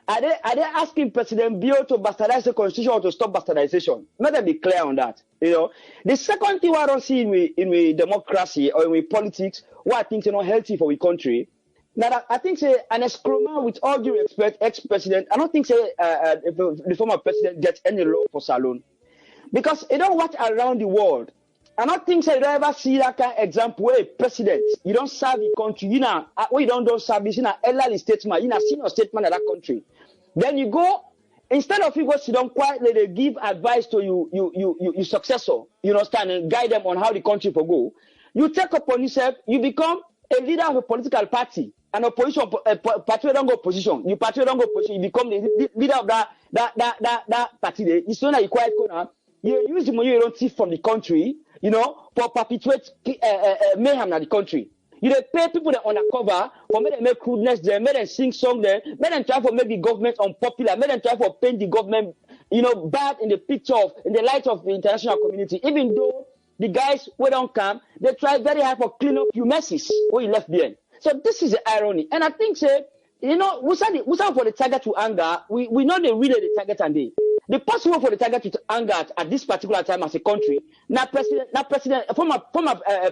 [SPEAKER 16] Are they asking President Bio to bastardize the constitution or to stop bastardization? Let them be clear on that. You know, the second thing I don't see in democracy or in politics, what I think is not healthy for the country. Now, I think say an Eskroma, with all due respect, ex-president, I don't think say the former president gets any law for Salon, because you don't watch around the world. I don't think so you don't ever see that kind of example where a president, you don't serve the country, you know, when you don't service, you know, elderly statesman, you know, senior statesman of that country. Then you go, instead of you go sit down quietly, they give advice to your successor, you understand, and guide them on how the country will go. You take upon yourself, you become a leader of a political party, an opposition, a party don't go opposition, you party don't go opposition, you become the leader of that party. It's not that you quiet corner, you use the money you don't see from the country, you know, for perpetuate mayhem in the country. You dey pay people that undercover for make them make crudeness there, make them sing song there, make them try for make the government unpopular, make them try for paint the government, you know, bad in the picture of, in the light of the international community. Even though the guys who don't come, they try very hard for clean up your messes where you left behind. So this is the irony. And I think, say, you know, we say for the target to anger, we know they really the target and they. The possible for the target to anger at this particular time as a country, former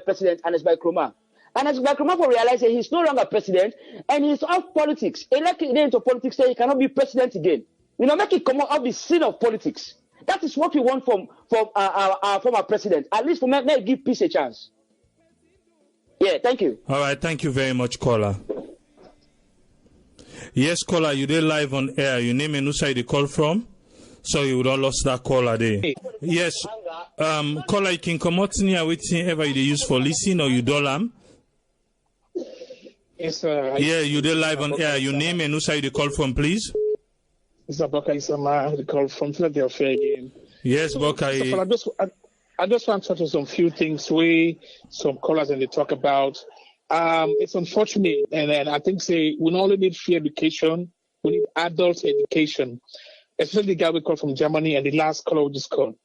[SPEAKER 16] president Ernest Bai Koroma. Ernest Bai Koroma for realize that he's no longer president and he's off politics. Elected into politics, say he cannot be president again. You know, make it come out of the scene of politics. That is what we want from our former president. At least for me, give peace a chance. Yeah, thank you.
[SPEAKER 1] All right, thank you very much, caller. Yes, caller, you did live on air. Your name and who side you call from? So you would have lost that caller there. Yes. Caller, you can come out near waiting ever you use for listening or you dollar.
[SPEAKER 7] Yes, sir.
[SPEAKER 1] Yeah, you did live on air. Your name and who side you call from, please?
[SPEAKER 7] It's Bokai Sama, the call from Philadelphia again.
[SPEAKER 1] Yes, Bokai.
[SPEAKER 7] I just want to touch on some few things some callers and they talk about. It's unfortunate, and I think we not only need free education, we need adult education. Especially the guy we call from Germany and the last caller we just called.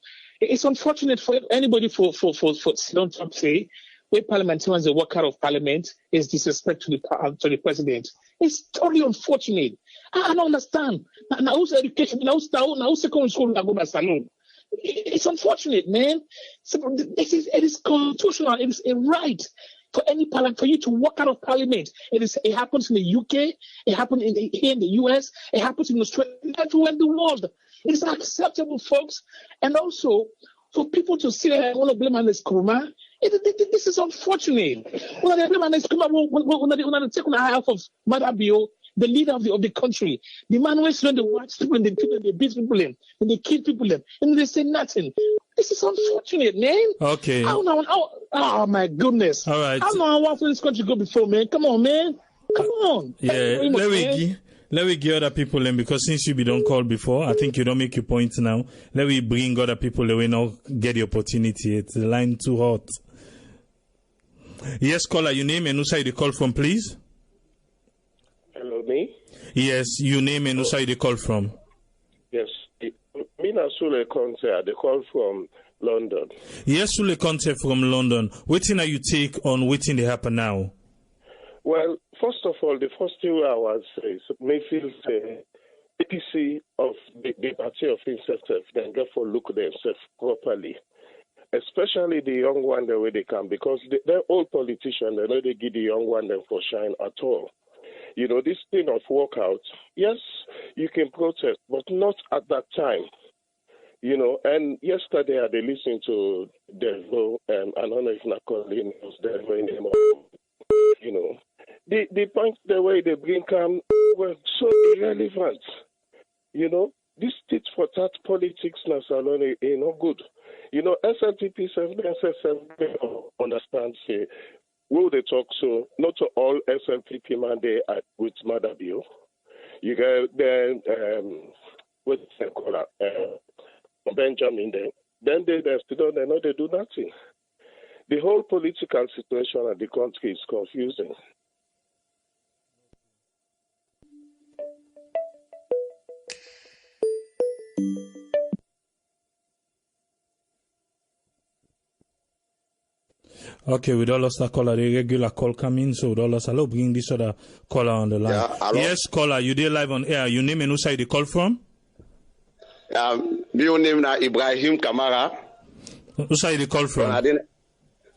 [SPEAKER 7] It's unfortunate for anybody for don't talk say where parliamentarians they walk out of parliament is disrespect to the president. It's totally unfortunate. I don't understand. Now who's education? Now secondary school go by salon. It's unfortunate, man. So it is constitutional. It is a right for any parliament, for you to walk out of parliament. It happens in the UK, it happens here in the US, it happens in Australia, everywhere in the world. It is acceptable, folks. And also, for people to sit there and want to blame Ernest Koroma, this is unfortunate. When they blame Ernest Koroma, when they take on half of Mada Bio, the leader of the country, the man who is when they watch people and they beat people in, and they kill people in, and they say nothing. This is unfortunate, man.
[SPEAKER 1] Okay.
[SPEAKER 7] Oh my goodness.
[SPEAKER 1] All right.
[SPEAKER 7] How long I want for this country to go before, man? Come on, man. Come on.
[SPEAKER 1] Yeah. Let me give other people in, because since you be don't call before, I think you don't make your point now. Let me bring other people that will now get the opportunity. It's the line too hot. Yes, caller, your name and who side you call from, please?
[SPEAKER 17] me?
[SPEAKER 1] Yes, you name and who they call from?
[SPEAKER 17] Yes. Mina Sule Conte, they call from London.
[SPEAKER 1] Yes, Sule Conte from London. Waiting you take on waiting they happen now?
[SPEAKER 17] Well, first of all, the first thing I would say is Mayfield APC of the party of himself, then get for look themselves properly. Especially the young one the way they can, because they're old politicians, they know they give the young one them for shine at all. You know, this thing of walkout, yes, you can protest, but not at that time. You know, and yesterday I listened to Devo, I don't know if Nacolin was Devo anymore. You know, the point, the way they bring come were so irrelevant. You know, this tit for tat politics na salon ain't no good. You know, SLTP understand say, will they talk so? Not to all SLTP man they are with Madabio. You get then what's the call Benjamin there. Then they still they know they do nothing. The whole political situation of the country is confusing.
[SPEAKER 1] Okay, we don't lost a caller, the regular call coming, so we don't lost. I'll bring this other caller on the line.
[SPEAKER 18] Yeah,
[SPEAKER 1] yes, caller, you did live on air. Your name and who side you call from?
[SPEAKER 18] My name is Ibrahim Kamara.
[SPEAKER 1] Who side you call from?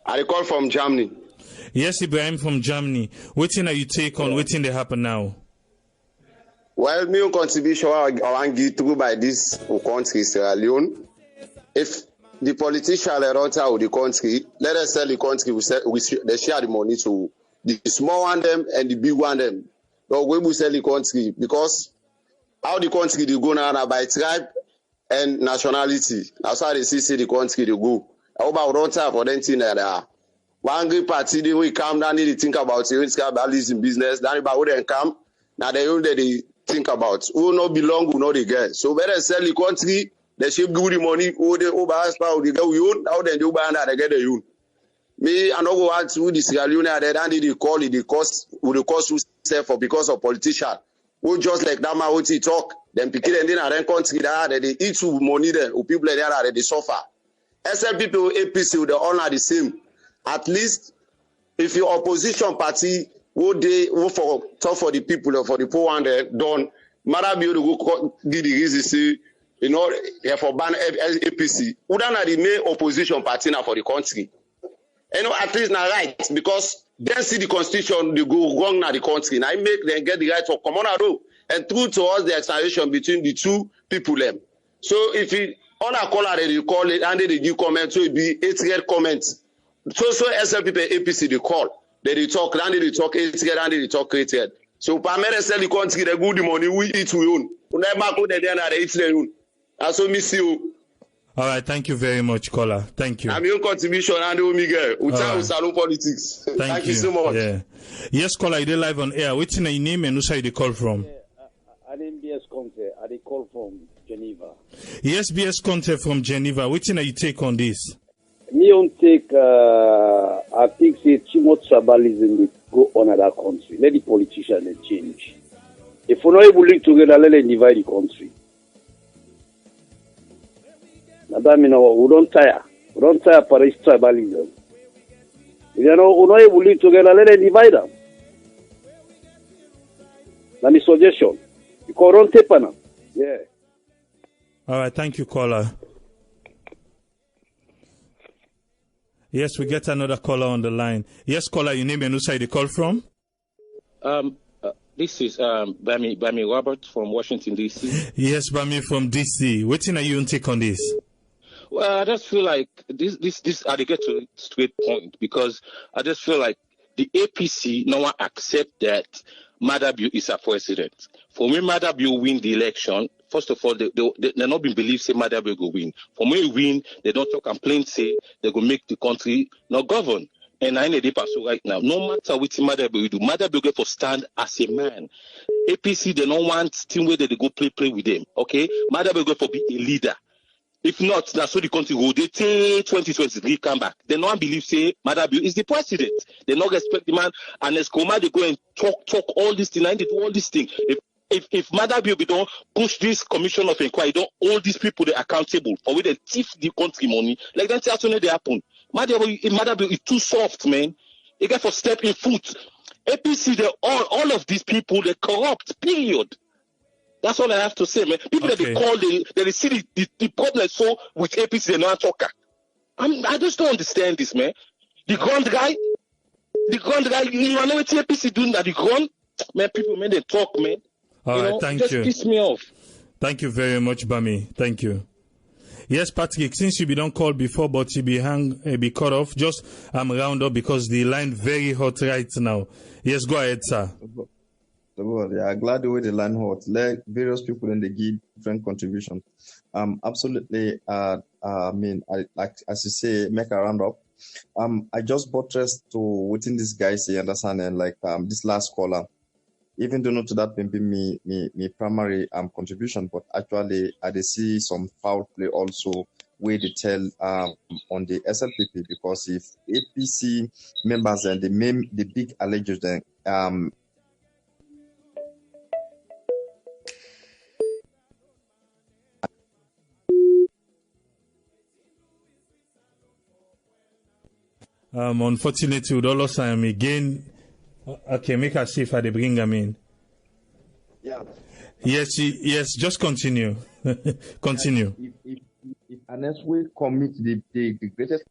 [SPEAKER 18] I call from Germany.
[SPEAKER 1] Yes, Ibrahim from Germany. Waiting that you take on, waiting they happen now.
[SPEAKER 18] Well, my contribution I want to give through by this country, Sierra Leone. If the politicians around the country, let us sell the country, they share the money to the small one them and the big one them. So we will sell the country because how the country they go now by tribe and nationality. That's how they see the country they go. How about don't have for them thing that one great party they will come down, they think about in business, then about who they come, now they only think about who not belong, who not they get. So better sell the country. They should give the money, who they overpass, who they get you, how they do ban that they get the you. Me, I don't go out to the Sierra Leone, they call it the cost, who the cost who sell for because of politician. Who just like that man, what he talk, then pick it and then I country that they eat to money there, who people there that they suffer. SL people, APC, they all are the same. At least, if your opposition party, who for talk for the people or for the poor one, they done, Marabio to go give the reason, say, you know, for ban APC, who don't are the main opposition party now for the country. You know, at least now right, because they see the constitution, they go wrong now the country. Now make them get the right to come on a road and through towards the explanation between the two people them. So if you on a caller they call it and they give comment, so it be 8 comments. So SLP APC they call, they talk, and they talk 8 and they talk 8. So Pamela sell the country, they go the money we eat we own. Never go there and they eat their own. And so miss you.
[SPEAKER 1] All right, thank you very much, caller. Thank you.
[SPEAKER 18] I'm your contribution, Andrew Miguel. Salon Politics. Thank you so much.
[SPEAKER 1] Yeah. Yes, caller, you did live on air. What's your name and who side you call from?
[SPEAKER 19] I didn't BS Conte. I call from Geneva.
[SPEAKER 1] Yes, BS Conte from Geneva. Which thing you take on this?
[SPEAKER 19] Me on take, I think say too much tribalism will go on at that country. Let the politicians change. If we're not able to link together, let them divide the country. That means we don't tire. We don't tire for this tribalism. You know, we're not able to link together, let them divide them. That's my suggestion. You call on tape now. Yeah.
[SPEAKER 1] All right, thank you, caller. Yes, we get another caller on the line. Yes, caller, your name and who side you call from?
[SPEAKER 20] This is Bami Robert from Washington, D.C.
[SPEAKER 1] Yes, Bami from D.C. What thing are you on take on this?
[SPEAKER 20] Well, I just feel like this I get to a straight point because I just feel like the APC no one accept that Madabio is a president. For me, Madabio win the election. First of all, they not been believe say Madabio go win. For me, win, they don't talk complain say they go make the country not govern. And I need so right now. No matter what Madabio do, Madabio get for stand as a man. APC they don't want team where they go play with them. Okay, Madabio go for be a leader. If not, that's so the country go. They take 2023 come back. They no one believe say Madabio is the president. They not respect the man. And as Koma, they go and talk all this thing and they do all this thing. If Madabio don't push this commission of inquiry, don't all these people they accountable for where they thief the country money, like that's actually they happen. Madabio is too soft, man. They get for step in foot. APC, they all of these people they corrupt. Period. That's all I have to say, man. People that they call, they see the problem so with APC, they're not talker. I just don't understand this, man. The grand guy, you know what APC doing at the ground? Man, people, man, they talk, man.
[SPEAKER 1] All right, thank
[SPEAKER 20] you. Just piss me off.
[SPEAKER 1] Thank you very much, Bami. Thank you. Yes, Patrick, since you be don't call before, but you be cut off, just round up because the line very hot right now. Yes, go ahead, sir.
[SPEAKER 8] Yeah, glad the way the line hot. Let various people in the give different contributions. Absolutely. I like as you say, make a round up. I just buttressed to within this guy say understand and like this last caller. Even though not to that maybe me primary contribution, but actually I see some foul play also where they tell on the SLPP because if APC members and the big allegations
[SPEAKER 1] unfortunately, with all of them again. Okay, make us see if I bring them in.
[SPEAKER 8] Yeah.
[SPEAKER 1] Yes, just continue. Continue.
[SPEAKER 8] If unless we commit the greatest.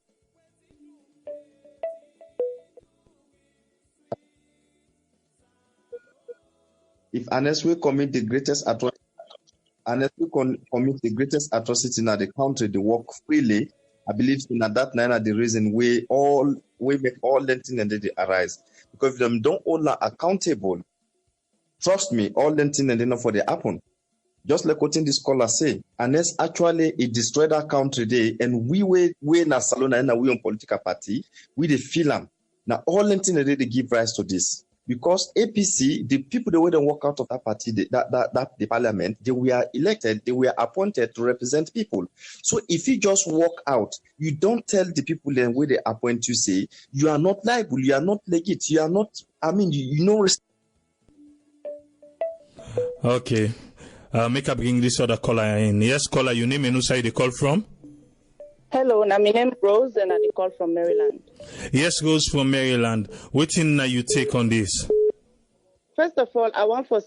[SPEAKER 8] If unless we commit the greatest atrocity, unless we commit the greatest atrocity in the country, they walk freely. I believe in that nine are the reason we make all the things and they arise. Because if them don't all are accountable, trust me, all the things and they know for the happen. Just like what this scholar say, unless actually it destroyed our country day, and we in a salon and we on political party, we the feel them. Now all the things they give rise to this. Because APC, the people that were to walk out of that party, the parliament, they were elected, they were appointed to represent people. So if you just walk out, you don't tell the people then where they appoint you, say, you are not liable, you are not legit, you are not, you know.
[SPEAKER 1] Okay. Make up bring this other caller in. Yes, caller, your name and who side they call from?
[SPEAKER 21] Hello, my name is Rose and I call from Maryland.
[SPEAKER 1] Yes, Rose from Maryland. What thing you take on this?
[SPEAKER 21] First of all, I want to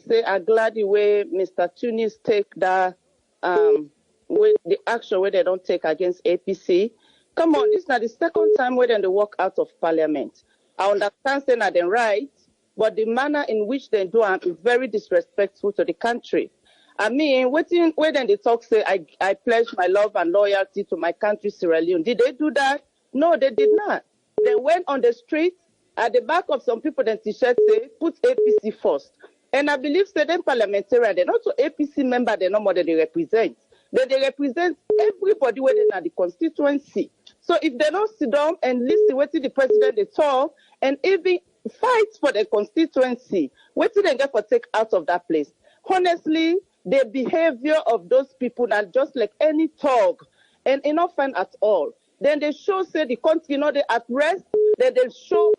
[SPEAKER 21] say I'm glad the way Mr. Tunis take that with the action where they don't take against APC. Come on, this is not the second time where they walk out of parliament. I understand saying that they're right, but the manner in which they do it is very disrespectful to the country. I mean, when they talk, say, I pledge my love and loyalty to my country, Sierra Leone. Did they do that? No, they did not. They went on the street, at the back of some people, then t-shirt say, put APC first. And I believe certain parliamentarians, they're not so APC member, they're not more than they represent. They represent everybody within the constituency. So if they don't sit down and listen what the president they talk, and even fight for the constituency, what did they get for take out of that place? Honestly, the behavior of those people are just like any thug and not fun at all. Then they show, say, the country, they at rest. Then they show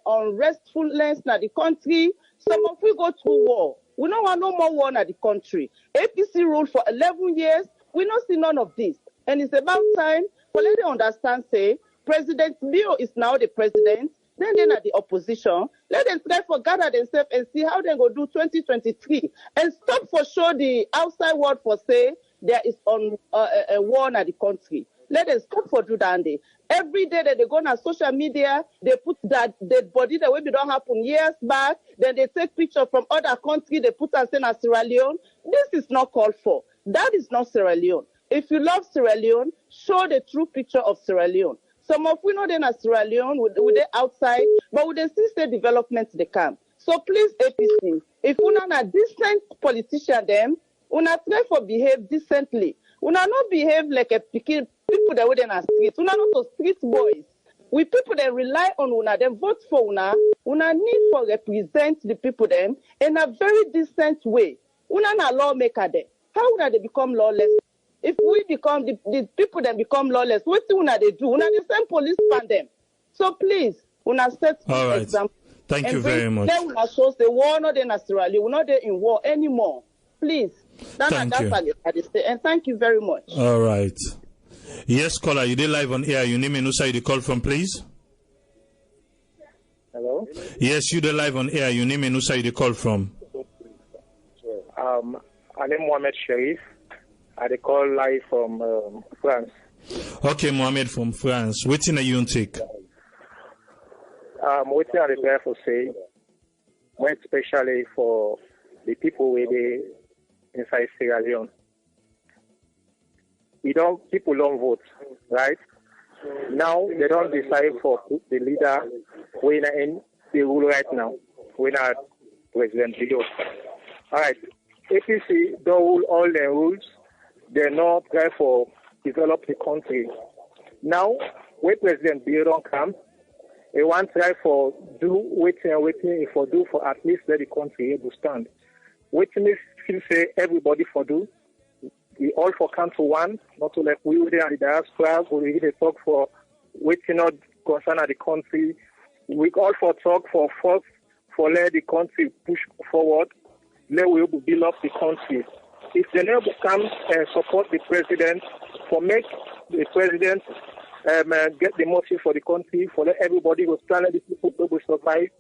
[SPEAKER 21] unrestfulness in the country. Some of we go through war. We don't want no more war in the country. APC ruled for 11 years. We don't see none of this. And it's about time for let them understand, say, President Bio is now the president. Then they're at the opposition. Let them try for gather themselves and see how they're going to do 2023. And stop for sure the outside world for say there is a war in the country. Let them stop for do that. Every day that they go on social media, they put that dead body the way it don't happen years back. Then they take pictures from other countries. They put us in a Sierra Leone. This is not called for. That is not Sierra Leone. If you love Sierra Leone, show the true picture of Sierra Leone. Some of we know them as Sierra Leone with the outside, but with the system development they come. So please, APC, if we are a decent politician, them, we try for behave decently. We not behave like a people that were in the streets. We not so street boys. We people that rely on una, them vote for una need for represent the people them in a very decent way. Una na lawmaker them. How would they become lawless? If we become the people that become lawless, what do they do? Una the same police ban them. So please, una set
[SPEAKER 1] right.
[SPEAKER 21] example.
[SPEAKER 1] Thank you very much.
[SPEAKER 21] Then una show the war not in Australia, we're not there in war anymore. Please.
[SPEAKER 1] Thank you.
[SPEAKER 21] And thank you very much.
[SPEAKER 1] All right. Yes, caller, you did live on air. Your name and who side you call from, please?
[SPEAKER 3] Hello?
[SPEAKER 1] Yes, you did live on air. Your name and who side you call from?
[SPEAKER 3] My name is Mohamed Sharif. I call live from France.
[SPEAKER 1] Okay, Mohamed from France. What thing are you on take?
[SPEAKER 3] What thing I prepare for say, more especially for the people where they inside Sierra Leone. People don't vote, right? Now they don't decide for the leader when they rule right now. We're not President Bido. All right. APC don't rule all the rules. They're not try for develop the country. Now, when President Bido don't come, they want to try for do waiting for do for at least let the country able to stand. Waiting is still say everybody for do. We all for come to one, not to like we there at the diaspora, we really talk for waiting not concern at the country. We all for talk for first for let the country push forward, let we build up the country. If they never come and support the president, for make the president get the motive for the country, for let everybody go stand and the people will survive,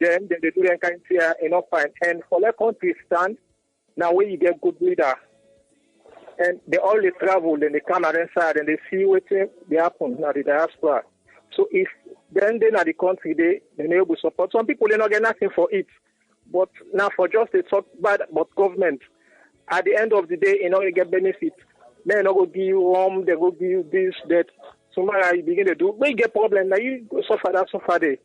[SPEAKER 3] then they do their country enough fine. And for let country stand, now when you get good leader, and they all they travel, then they come inside and they see what they happen now the diaspora. So if then at the country they able to support. Some people they not get nothing for it. But now for just they talk bad about government, at the end of the day, you get benefit. They not go give you home, they go give you this, that. Tomorrow you begin to do, when you get problem, now you go suffer that, suffer there.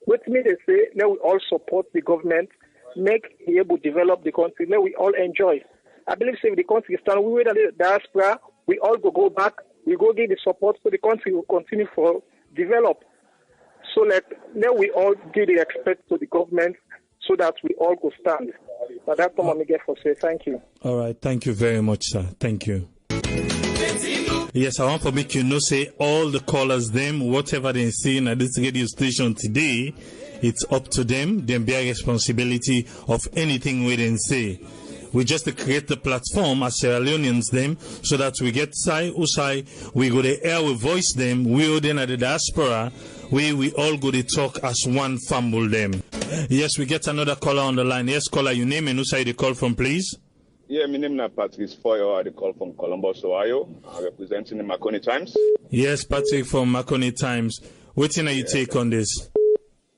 [SPEAKER 3] With me, they say, let we all support the government, make it able to develop the country, let we all enjoy. I believe if the country stand, we wait a little diaspora, we all go back, we go give the support so the country will continue for develop. So let we all give the respect to the government so that we all go stand. But that's what I get for say. Thank you.
[SPEAKER 1] All right. Thank you very much, sir. Thank you. Yes, I want to make you know, say all the callers, them, whatever they say at this radio station today, it's up to them. They bear responsibility of anything we didn't say. We just create the platform as Sierra Leoneans them so that we get Usai, we go to air, we voice them, we then at the diaspora, we all go to talk as one fumble them. Yes, we get another caller on the line. Yes, caller, your name and Usai the call from, please.
[SPEAKER 22] Yeah, my name is Patrick Foyo. I call from Columbus, Ohio. I'm representing the Marconi Times.
[SPEAKER 1] Yes, Patrick from Marconi Times. What are you take on this?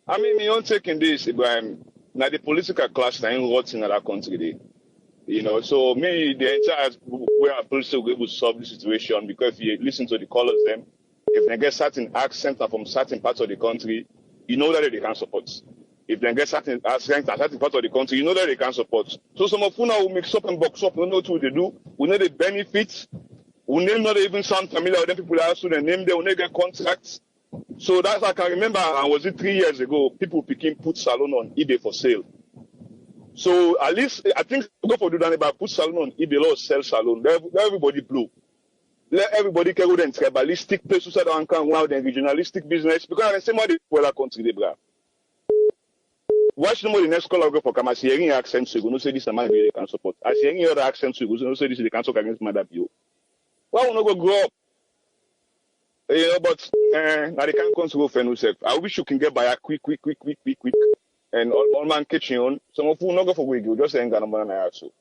[SPEAKER 22] I mean, my own take on this, Ibrahim. Now the political clash that what's in our country. You know, so me, the entire way our police will be able to solve the situation, because if you listen to the callers, them, if they get certain accents from certain parts of the country, you know that they can support. If they get certain accents in certain parts of the country, you know that they can support. So some of you now will mix up and box up. We don't know what they do. We know the benefits. We name not even sound familiar with them people that also they name them. We get contracts. So that's I can remember. I was it 3 years ago. People picking put salon on eBay for sale. So at least I think go for do that about put salon on eBay or sell salon. Let everybody blow. Let everybody can go then tribalistic places so that one can go out and regionalistic business, because the same way the country they bra. Watch no more the next call go for Kama hearing accents you go no say this man they can support. As hearing other accents you go no say this they can talk against Mother Bio. Why we not go grow up? You know, but now they can't go for yourself. I wish you can get by a quick. And all man kitchen on. Some of you not go for we go just ain't gonna man so.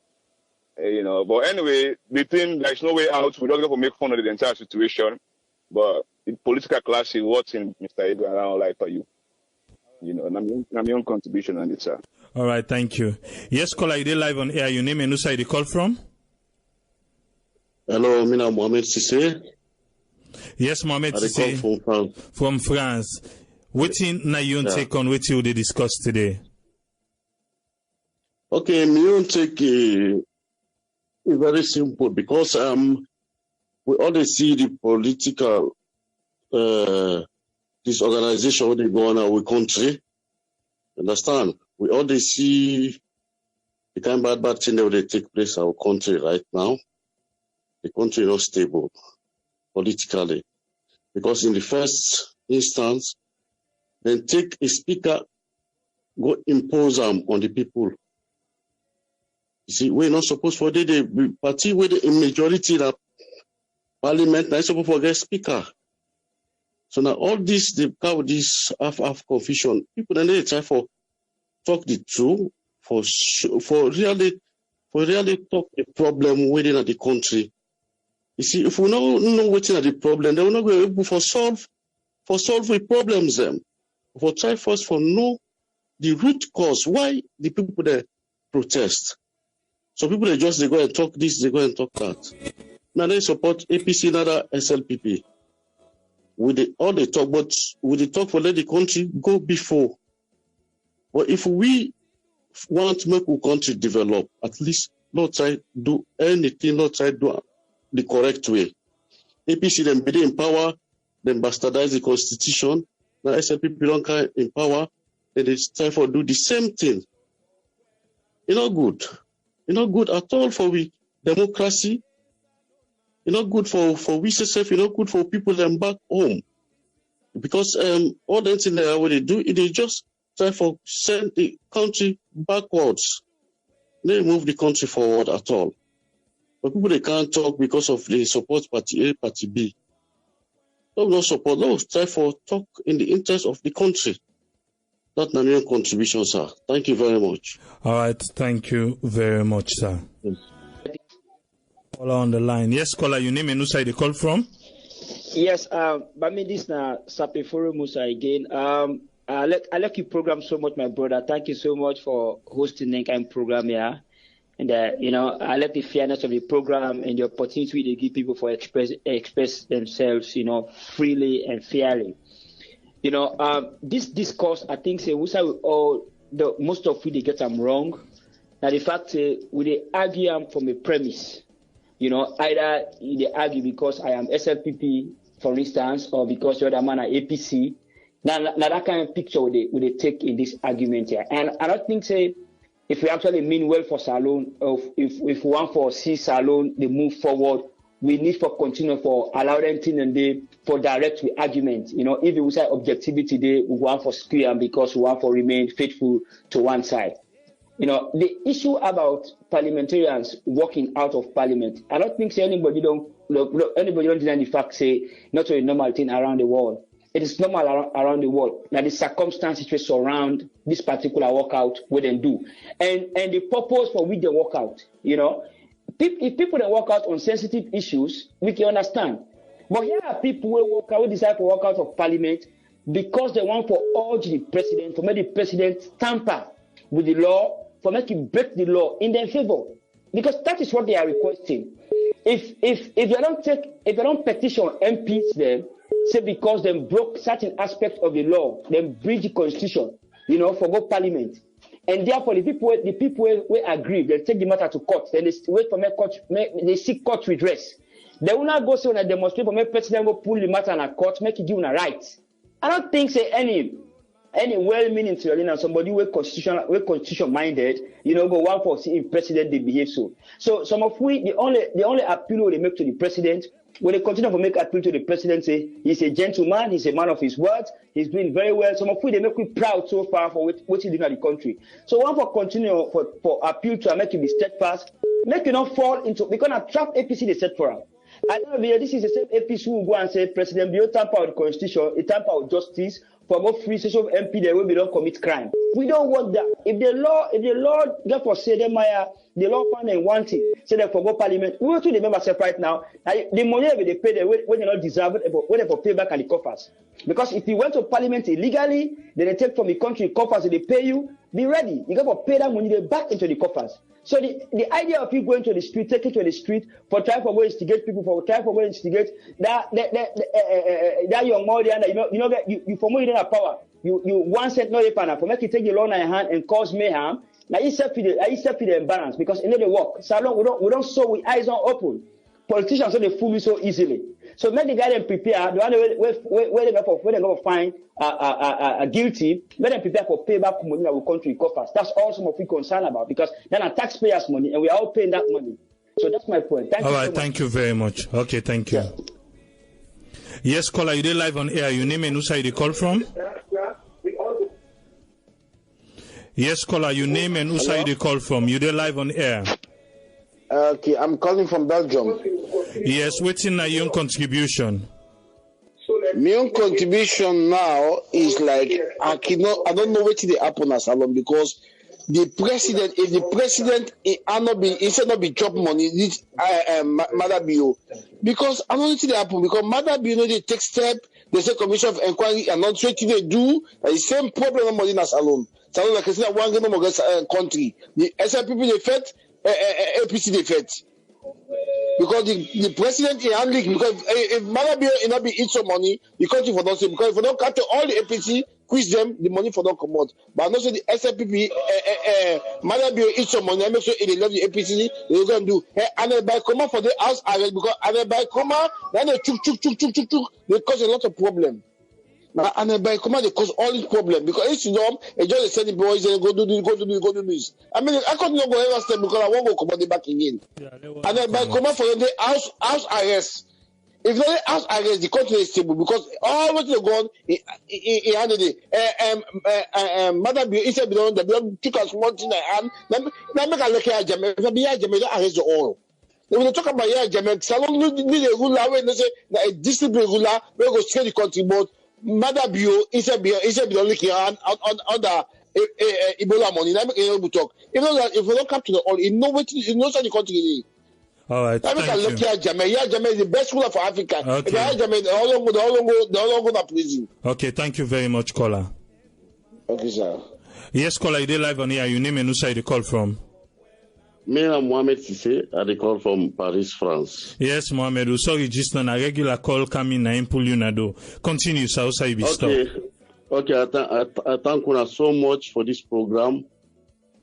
[SPEAKER 22] You know, but anyway, the thing there's no way out. We don't go for make fun of the entire situation. But the political class is what's in Mr. Abraham, I don't like for you. You know, and I'm your own contribution on it, sir.
[SPEAKER 1] All right, thank you. Yes, caller, you did live on air. Your name and who side you call from?
[SPEAKER 23] Hello, my name is Mohamed Sissé.
[SPEAKER 1] Yes, Mohamed Sissé. From France. What in you take on what you discuss today?
[SPEAKER 23] Okay, my own take is very simple, because we always see the political disorganization when they go on our country. Understand? We always see the kind of bad thing that they take place in our country right now. the country not stable politically. Because in the first instance, then take a speaker, go impose them on the people. You see, we're not supposed for the party with the majority in the parliament, not supposed to forget speaker. So now all this, they have this half confusion. People then they try for talk the truth, for really talk the problem within the country. You see, if we don't know what's in the problem, then we're not going to be able to solve the problems them. For try first for know the root cause why the people they protest. So people they go and talk this, they go and talk that. Now they support APC, another SLPP. All they talk, but with the talk for let the country go before. But if we want to make our country develop, at least not try do anything, not try do the correct way. APC them be in power, then bastardize the constitution. Now SLPP don't come in power, then it's time for do the same thing. It's not good. It's not good at all for we democracy. It's not good for we self. It's not good for people them back home. Because all the things that what they do, they just try for send the country backwards. They move the country forward at all. But people they can't talk because of the support party A, party B. No support. No, try for talk in the interest of the country. That's my main contribution, sir. Thank you very much.
[SPEAKER 1] All right. Thank you very much, sir. Yes. Caller on the line. Yes, caller, your name and who side you call from?
[SPEAKER 16] Yes, but me this na Sapeforo Musa again. I like your program so much, my brother. Thank you so much for hosting the kind of program here. And I like the fairness of the program and the opportunity they give people for express themselves, freely and fairly. This discourse, I think, say most of we they get them wrong. Now the fact we they argue from a premise. Either they argue because I am SLPP, for instance, or because the other man are APC. Now that kind of picture would they take in this argument here. And I don't think say if we actually mean well for Salone, if we want for see Salone, they move forward, we need for continue for allow them thing and they for direct with argument. If we say objectivity, we want for square because we want for remain faithful to one side. The issue about parliamentarians walking out of parliament, I don't think anybody don't deny the fact say not a normal thing around the world. It is normal around the world. Now the circumstances which surround this particular walkout, what they do, and the purpose for which they walk out. If people that walk out on sensitive issues, we can understand. But here are people who decide to walk out of parliament because they want to urge the president to make the president tamper with the law, for making break the law in their favor, because that is what they are requesting. If they don't petition MPs them, say because they broke certain aspects of the law, then breach the constitution, for go parliament, and therefore the people will agree, they take the matter to court, then they wait for they seek court redress. They will not go say when I demonstrate for my president go pull the matter in a court, make it give a right. I don't think say any well-meaning Sierra somebody who constitution minded, go one for seeing president they behave so. So some of the only appeal they make to the president, when they continue to make appeal to the president, say he's a gentleman, he's a man of his words, he's doing very well. Some of they make me proud so far for what he's doing at the country. So one for continue for appeal to make him be steadfast, make you not fall into because a trap APC they set for him. I don't know this is the same APC who go and say President Bio tamper with the constitution, a tamper with justice. For more free session of MP, they will be don't commit crime. We don't want that. If the law therefore say them the law found them wanting, say they for go parliament. We want to remember self right now. The money they pay them when they not deserve it, when they for pay back at the coffers. Because if you went to parliament illegally, then they take from the country coffers and they pay you. Be ready. You got to pay that money they back into the coffers. So the idea of you going to the street, taking to the street for trying for go instigate people, for trying for go instigate that young more than you for more than a power. You 1 cent no partner for make you take the law in your hand and cause mayhem. Now you self the imbalance because in the work. So long we don't sow with eyes on open. Politicians don't they fool me so easily. So make the guy them prepare. The one where they go find guilty, let them prepare for payback money that will country coffers. That's all some of we concerned about because then are taxpayers' money and we are all paying that money. So that's my point. Thank
[SPEAKER 1] All
[SPEAKER 16] you
[SPEAKER 1] right,
[SPEAKER 16] so much.
[SPEAKER 1] thank you very much. Okay, thank you. Yes, caller, you dey live on air. Your name and who side you call from? Yes, caller, your name and who side you call from? You dey live on air.
[SPEAKER 2] Okay, I'm calling from Belgium.
[SPEAKER 1] Yes, waiting na your contribution.
[SPEAKER 2] My own contribution now is like I don't know what they happen as alone because the president, if the president instead not be drop money, this Madabio, because I don't know what they happen because Madabio they take step, they say commission of inquiry and not what they do, the same problem no money as alone. So like I said, one country, the SLPP they fet, APC they fet. Because the president is handling, because if Madabio not be eat some money, the country for not say, because if we don't capture all the APC, quiz them, the money for not come out. But I know say the SLPP, Madabio eat some money, I make sure they love the APC, they're going to do. And they buy Coma for the house arrest, because and they buy Coma, then they chuk, they cause a lot of problem. Now, and they buy Coma, they cause all this problem, because each of them, they just send the boys, and go do this. I mean, I can't go ever step, because I won't go come back again. And then by Coma for the house arrest. If not house arrest, the country is stable because all what they go on in handed it. Madam, you said the took us one thing and now make a look at Jamaica. If I be Jamaica, arrest you all. When they talk about Jamaica, Salon need a ruler when they say that a discipline ruler we go straight the country, but Madam, you said be only here on the Ebola money. Now make a talk. If we don't capture all, you know what you know the country.
[SPEAKER 1] All right.
[SPEAKER 2] Thank you. Jamaica is the best ruler for Africa.
[SPEAKER 1] Okay.
[SPEAKER 2] If Jamaica, they all go to prison.
[SPEAKER 1] Okay, thank you very much, caller.
[SPEAKER 2] Okay, sir.
[SPEAKER 1] Yes, caller, you dey live on here. Your name and who side you call from?
[SPEAKER 23] Me, I'm Mohamed Sisse. I call from Paris, France.
[SPEAKER 1] Yes, Mohamed. Sorry, just on a regular call coming na pull you na do. Continue, sir. How you be stop?
[SPEAKER 23] Okay. I thank you so much for this program.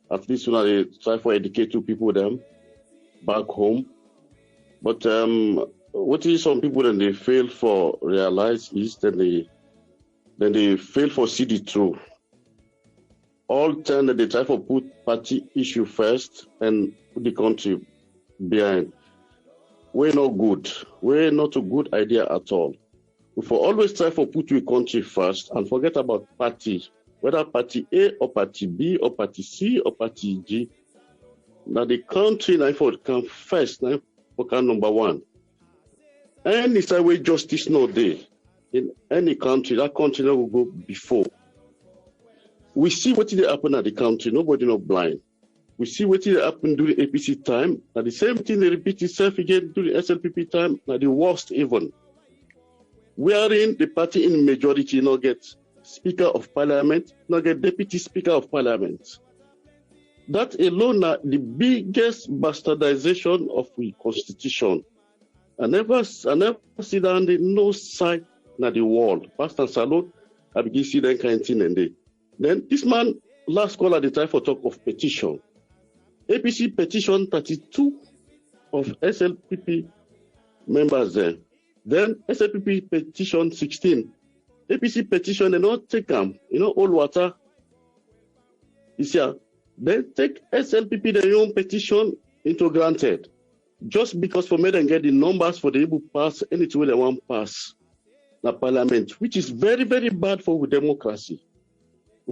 [SPEAKER 23] At least they try for educate two people them back home. But what is some people then they fail for realize is then they fail for see the truth. All time that they try for put party issue first and put the country behind. We're not good. We're not a good idea at all. We for always try for put your country first and forget about party, whether party A or party B or party C or party G. Now the country now for come first now. Okay, number one. Any side where justice no there in any country, that country will go before. We see what did happen at the country, nobody not blind. We see what did happen during APC time, and the same thing they repeat itself again during SLPP time, now the worst even. Wherein the party in majority not get Speaker of Parliament, not get Deputy Speaker of Parliament. That alone are the biggest bastardization of the constitution. I never see that on the no side na the world. Pastor Salon, I begin see that kind of thing and they. Then this man last call at the time for talk of petition. APC petition 32 of SLPP members there. Then SLPP petition 16. APC petition they not take them, all water. Is here. Then take SLPP their own petition into granted. Just because for me they get the numbers for the able pass anything they want pass the parliament, which is very, very bad for democracy.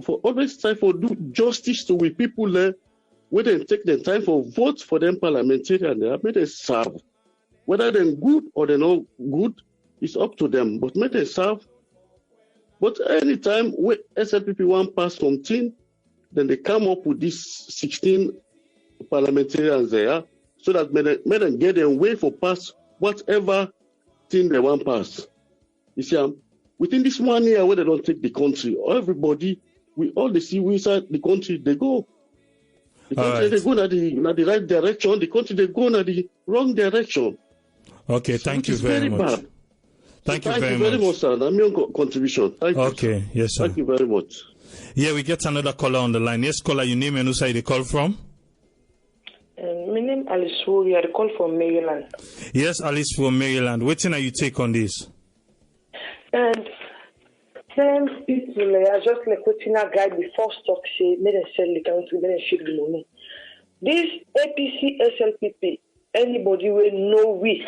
[SPEAKER 23] For always try for do justice to we people there, where they take the time for vote for them parliamentarian, they have made a serve. Whether they're good or they're not good, it's up to them. But make they serve. But anytime where SLPP want pass something, then they come up with these 16 parliamentarians there, so that may them get them way for pass whatever thing they want pass. You see, within this 1 year where they don't take the country, everybody, we all they see inside the country, they go. The country, they go in the right direction, the country, they go in the wrong direction.
[SPEAKER 1] Okay, thank you very much.
[SPEAKER 23] Bad.
[SPEAKER 1] Thank you very much,
[SPEAKER 23] sir. That's your contribution. Thank you.
[SPEAKER 1] Okay, yes, sir.
[SPEAKER 23] Thank you very much.
[SPEAKER 1] Yeah, we get another caller on the line. Yes, caller, your name and who side you call from?
[SPEAKER 4] My name is Alice Wuri. I call from Maryland.
[SPEAKER 1] Yes, Alice from Maryland. What are you take on this?
[SPEAKER 4] And same people, I just like what a guy before stock say, made them sell the country, made them ship the money. This APC, SLPP, anybody will know we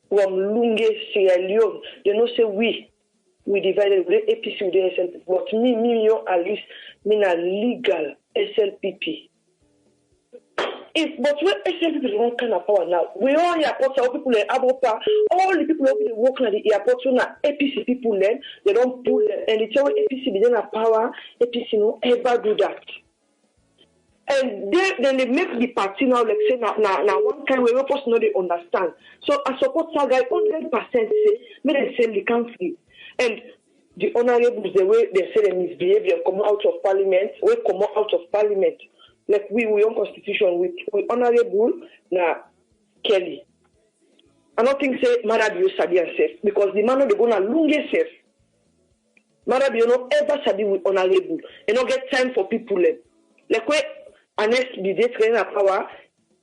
[SPEAKER 4] from Lunge, Sierra Leone, they know say we divided with the APC with the SLPP. But me, at least, me na legal SLPP. But when SLPP is one kind of power now, we all airports, all people in Abopa, all the people who working at the airport, so now APC people then, they don't pull them. And they tell APC they don't have power, APC no ever do that. And then they make the party now like say now one kind where people know they understand. So I support that guy 100% say, may they say the country. And the honorables, the way they say they misbehave, they come out of parliament, we come out of parliament. Like we own constitution, we honorable na Kelly. I don't think say Marabio Sabi and safe because the man they go na Lunge safe. Marabio no ever Sabi with honorable. And not get time for people. Like we honest be they train power,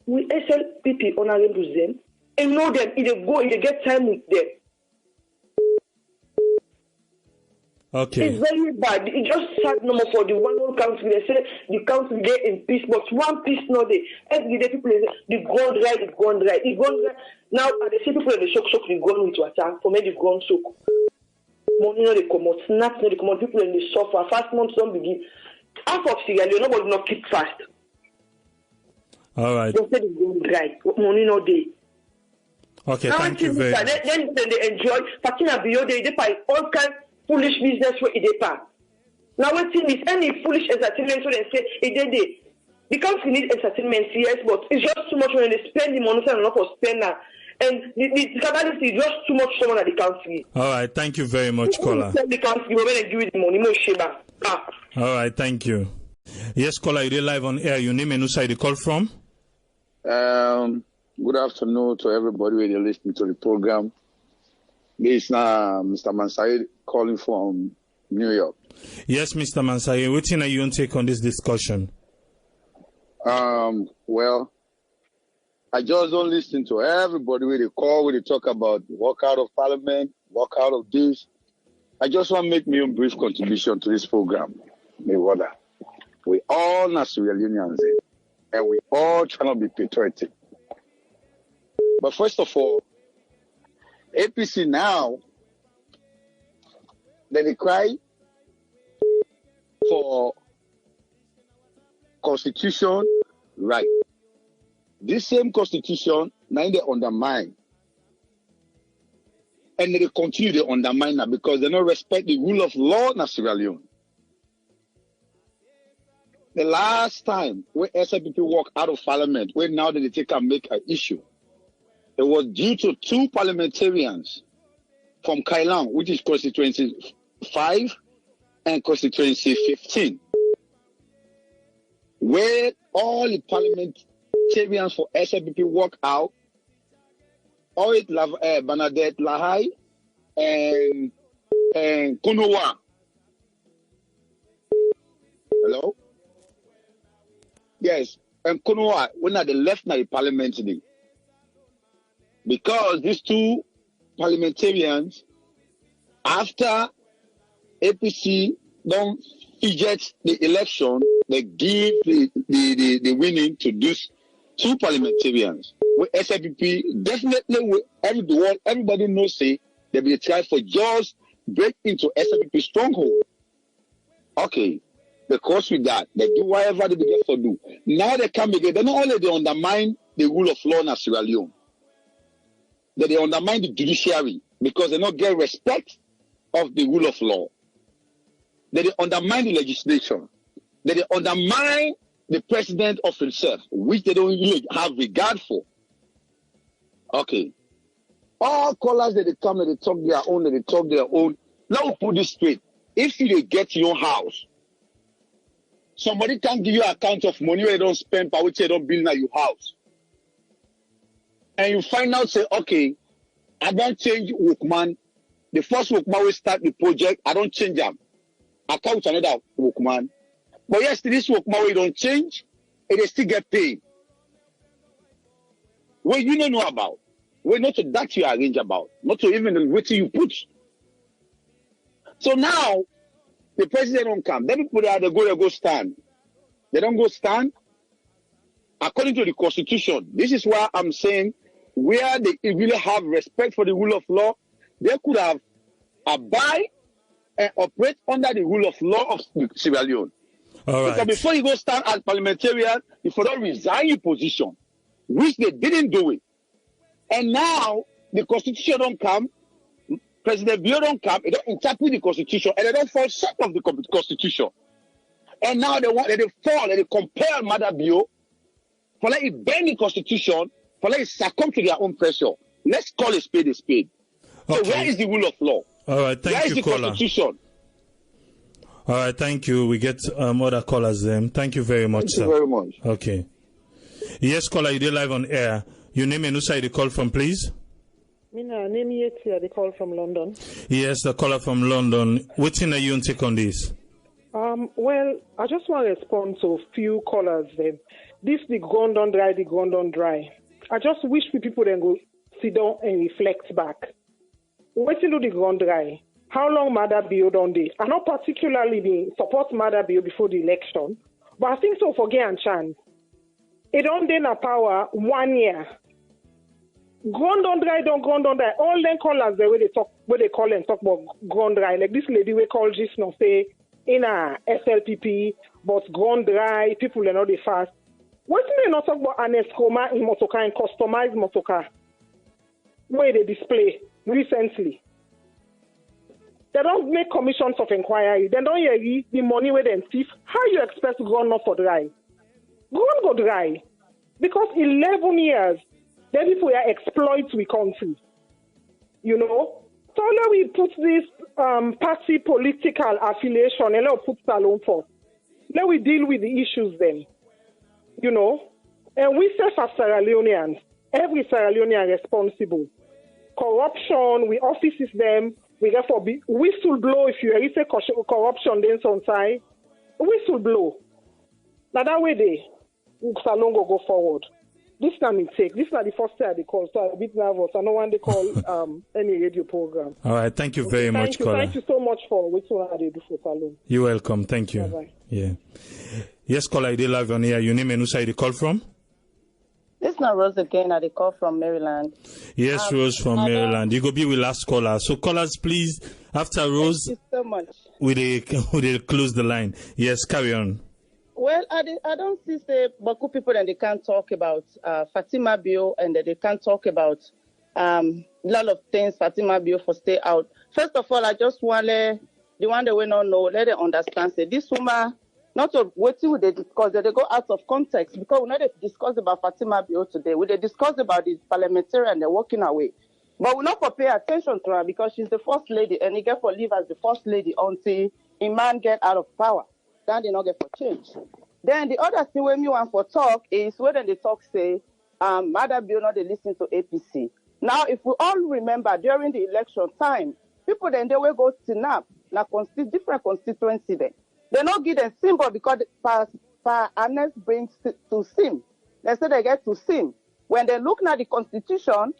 [SPEAKER 4] we SLPP honorables them and know them. If they get time with them.
[SPEAKER 1] Okay.
[SPEAKER 4] It's very bad. It just sad no more for the one whole country. They say the country there in peace, but one piece no day. Every day people say the gun right, the gun right, the gun right. Now they say people they shock the gun with water for me the gun soak. Money no they come out, snap no they come out. People in the suffer. Fast months don't begin. Half of Sierra Leone nobody not keep fast.
[SPEAKER 1] All right.
[SPEAKER 4] They say the gun right, money no day.
[SPEAKER 1] Okay,
[SPEAKER 4] now,
[SPEAKER 1] thank you very much.
[SPEAKER 4] Then they enjoy. Fatina Bio they buy all kinds. Foolish business where it is. Now what thing is any foolish entertainment so they say it did. The country needs entertainment, yes, but it's just too much when they spend the money and not for spender. And the capacity is just too much someone at the country.
[SPEAKER 1] All right, thank you very much, caller.
[SPEAKER 4] The country when they give it the money, more sheba.
[SPEAKER 1] All right, thank you. Yes, caller, you're live on air. Your name and who side you call from?
[SPEAKER 5] Good afternoon to everybody when you're listening to the program. This is Mr. Mansaid calling from New York.
[SPEAKER 1] Yes, Mr. Mansaid, what are you on take on this discussion?
[SPEAKER 5] Well, I just don't listen to everybody when they call, when they talk about walk out of parliament, walk out of this. I just want to make my own brief contribution to this program. My brother, we all are Sierra Leoneans and we all trying to be patriotic. But first of all, APC now, they cry for constitution right. This same constitution, now they undermine. And they continue to undermine now because they don't respect the rule of law in Sierra Leone. The last time when SLPP walked out of parliament, when now they take and make an issue, it was due to two parliamentarians from Kailan, which is constituency 5 and constituency 15, where all the parliamentarians for SLPP walk out, Oit Bernadette Lahai and Kunowa. Hello? Yes, and Kunowa, when they left now the parliament today. Because these two parliamentarians, after APC don't fidget the election, they give the winning to these two parliamentarians. With SLPP, definitely everybody knows say they will try for just break into SLPP stronghold. Okay, because with that, they do whatever they get to do. Now they come again, they not only they undermine the rule of law in Sierra Leone, that they undermine the judiciary because they don't get respect of the rule of law. That they undermine the legislation. That they undermine the president of himself, which they don't really have regard for. Okay. All callers that they come and they talk their own, that they talk their own. Let me put this straight. If you get your house, somebody can give you an account of money where you don't spend, but which you don't build at your house. And you find out, say, okay, I don't change workman. The first workman will start the project. I don't change them. I come with another workman. But yes, this workman we don't change, and they still get paid. Well, you don't know about. Well, not to that you arrange about. Not to even the way you put. So now, the president don't come. Then people they go stand. They don't go stand. according to the Constitution. This is why I'm saying where they really have respect for the rule of law, they could have abide and operate under the rule of law of Sierra Leone.
[SPEAKER 1] All right.
[SPEAKER 5] Because before you go stand as parliamentarian, if you don't resign your position, which they didn't do it. And now the Constitution don't come, President Bio don't come, they don't interpret the Constitution, and they don't fall short of the Constitution. And now they compel Mother Bio for let it bend the Constitution, for let it succumb to their own pressure. Let's call a spade a spade. So where is the rule of law?
[SPEAKER 1] All right, thank
[SPEAKER 5] where
[SPEAKER 1] you,
[SPEAKER 5] is the
[SPEAKER 1] caller.
[SPEAKER 5] Constitution?
[SPEAKER 1] All right, thank you. We get other callers then. Thank you very much, sir.
[SPEAKER 5] Thank you very much.
[SPEAKER 1] Okay. Yes, caller, you're live on air. Your name and who side you call from, please?
[SPEAKER 6] Mina, name Yetia, they call from London.
[SPEAKER 1] Yes, the caller from London. What's in you take on this?
[SPEAKER 6] Well, I just want to respond to a few callers then. This the ground on dry, the ground on dry. I just wish people then go sit down and reflect back. Wait till the ground dry. How long Mother Bio done this? I not particularly been support Mother Bio before the election, but I think so for Gay and Chan. It don't then a power 1 year. Ground on dry, don't ground on dry. All them callers there where they call and talk about ground dry. Like this lady we call just now say in a SLPP, but ground dry, people are not the fast. What do they not talk about an escoma in motorcar and customized motorcar? Where they display recently. They don't make commissions of inquiry. They don't hear the money where they thief. How you expect ground not for dry? Ground go dry. Because 11 years, the people are exploit we country. You know? So let we put this party political affiliation and let's put Salon for. Let we deal with the issues then. You know? And we say for Sierra Leoneans, every Sierra Leonean responsible. Corruption, we offices them, we therefore be whistleblow if you say corruption then on side. Whistleblow. Now that way they Salon go forward. This time it take. This is not the first time they call, so I'm a bit nervous. I don't want to call any radio program.
[SPEAKER 1] All right, thank you very much, caller.
[SPEAKER 6] Thank you so much for what they do for Salon.
[SPEAKER 1] You're welcome. Thank you.
[SPEAKER 6] Bye-bye.
[SPEAKER 1] Yeah. Yes, caller, you live on here. Your name and who side you call from?
[SPEAKER 21] This is not Rose again. I call from Maryland.
[SPEAKER 1] Yes, Rose from Maryland. You go be with last caller. So callers, please, after Rose,
[SPEAKER 21] thank you so much.
[SPEAKER 1] We close the line. Yes, carry on.
[SPEAKER 21] Well, I don't see say Baku people and they can't talk about Fatima Bio and they can't talk about a lot of things Fatima Bio for stay out. First of all, I just want the one that we don't know, let them understand say this woman not waiting with they discuss, they go out of context because we not discuss about Fatima Bio today. We discuss about the parliamentarian they're walking away. But we not pay attention to her because she's the first lady and he get for leave as the first lady until a man get out of power. Then they not get for change. Then the other thing when you want for talk is when they talk say, Mother Bio not they listen to APC. Now, if we all remember during the election time, people then they will go to NAP, na different constituency then. They not give them symbol because per Anes brings to SIM. They say they get to SIM. When they look at the constitution,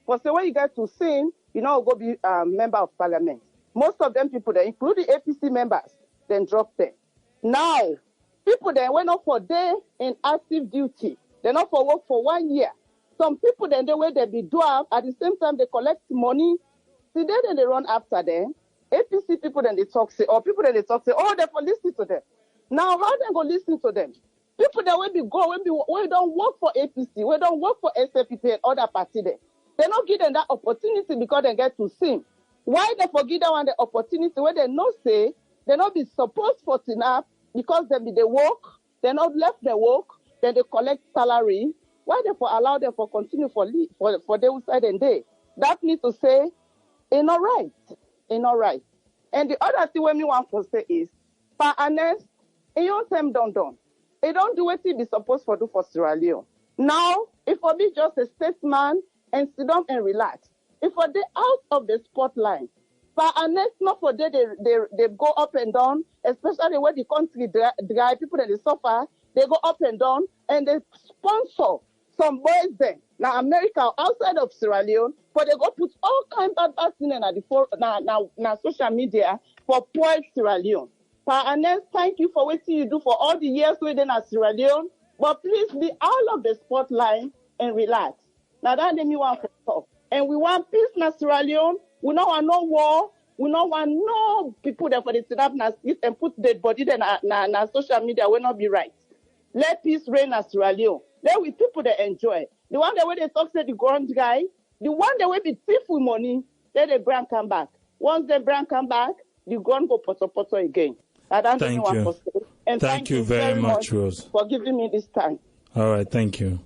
[SPEAKER 21] for say when you get to SIM, you know go be member of parliament. Most of them people they include the APC members, then drop them. Now, people then went up for day in active duty. They not for work for 1 year. Some people then the way they be dwarf at the same time they collect money. See then they run after them. APC people then they talk say, or people then they talk say, oh they for listen to them. Now how they go listen to them? People that will be go we don't work for APC, we don't work for SFPP and other party there. They not give them that opportunity because they get to sing. Why they forgive that one the opportunity where they not say they not be supposed for enough because they be the work, they not left the work, then they collect salary. Why they for allow them for continue for their side and day? That means to say, it's not right. It's not right. And the other thing when me want to say is, for honest, it don't seem done. It don't do what it be supposed to do for Sierra Leone. Now, if I be just a statesman and sit down and relax, if I they out of the spotlight, for honest, not for they go up and down, especially when the country dry, people that they suffer, they go up and down and they sponsor some boys there. Now America outside of Sierra Leone, but they go put all kinds of bad things na social media for poor Sierra Leone. For honest, thank you for what you do for all the years within Sierra Leone. But please be out of the spotlight and relax. Now that me want to talk. And we want peace in Sierra Leone. We don't want no war. We don't want no people there for the sit up and put dead body there na social media will not be right. Let peace reign in Sierra Leone. Let we people that enjoy. The one that way they talk to the ground guy, the one that will be thief with money, let the brand come back. Once the brand come back, the ground go poto again.
[SPEAKER 1] Thank you.
[SPEAKER 21] And
[SPEAKER 1] thank you very much, Rose.
[SPEAKER 21] For giving me this time.
[SPEAKER 1] All right, thank you.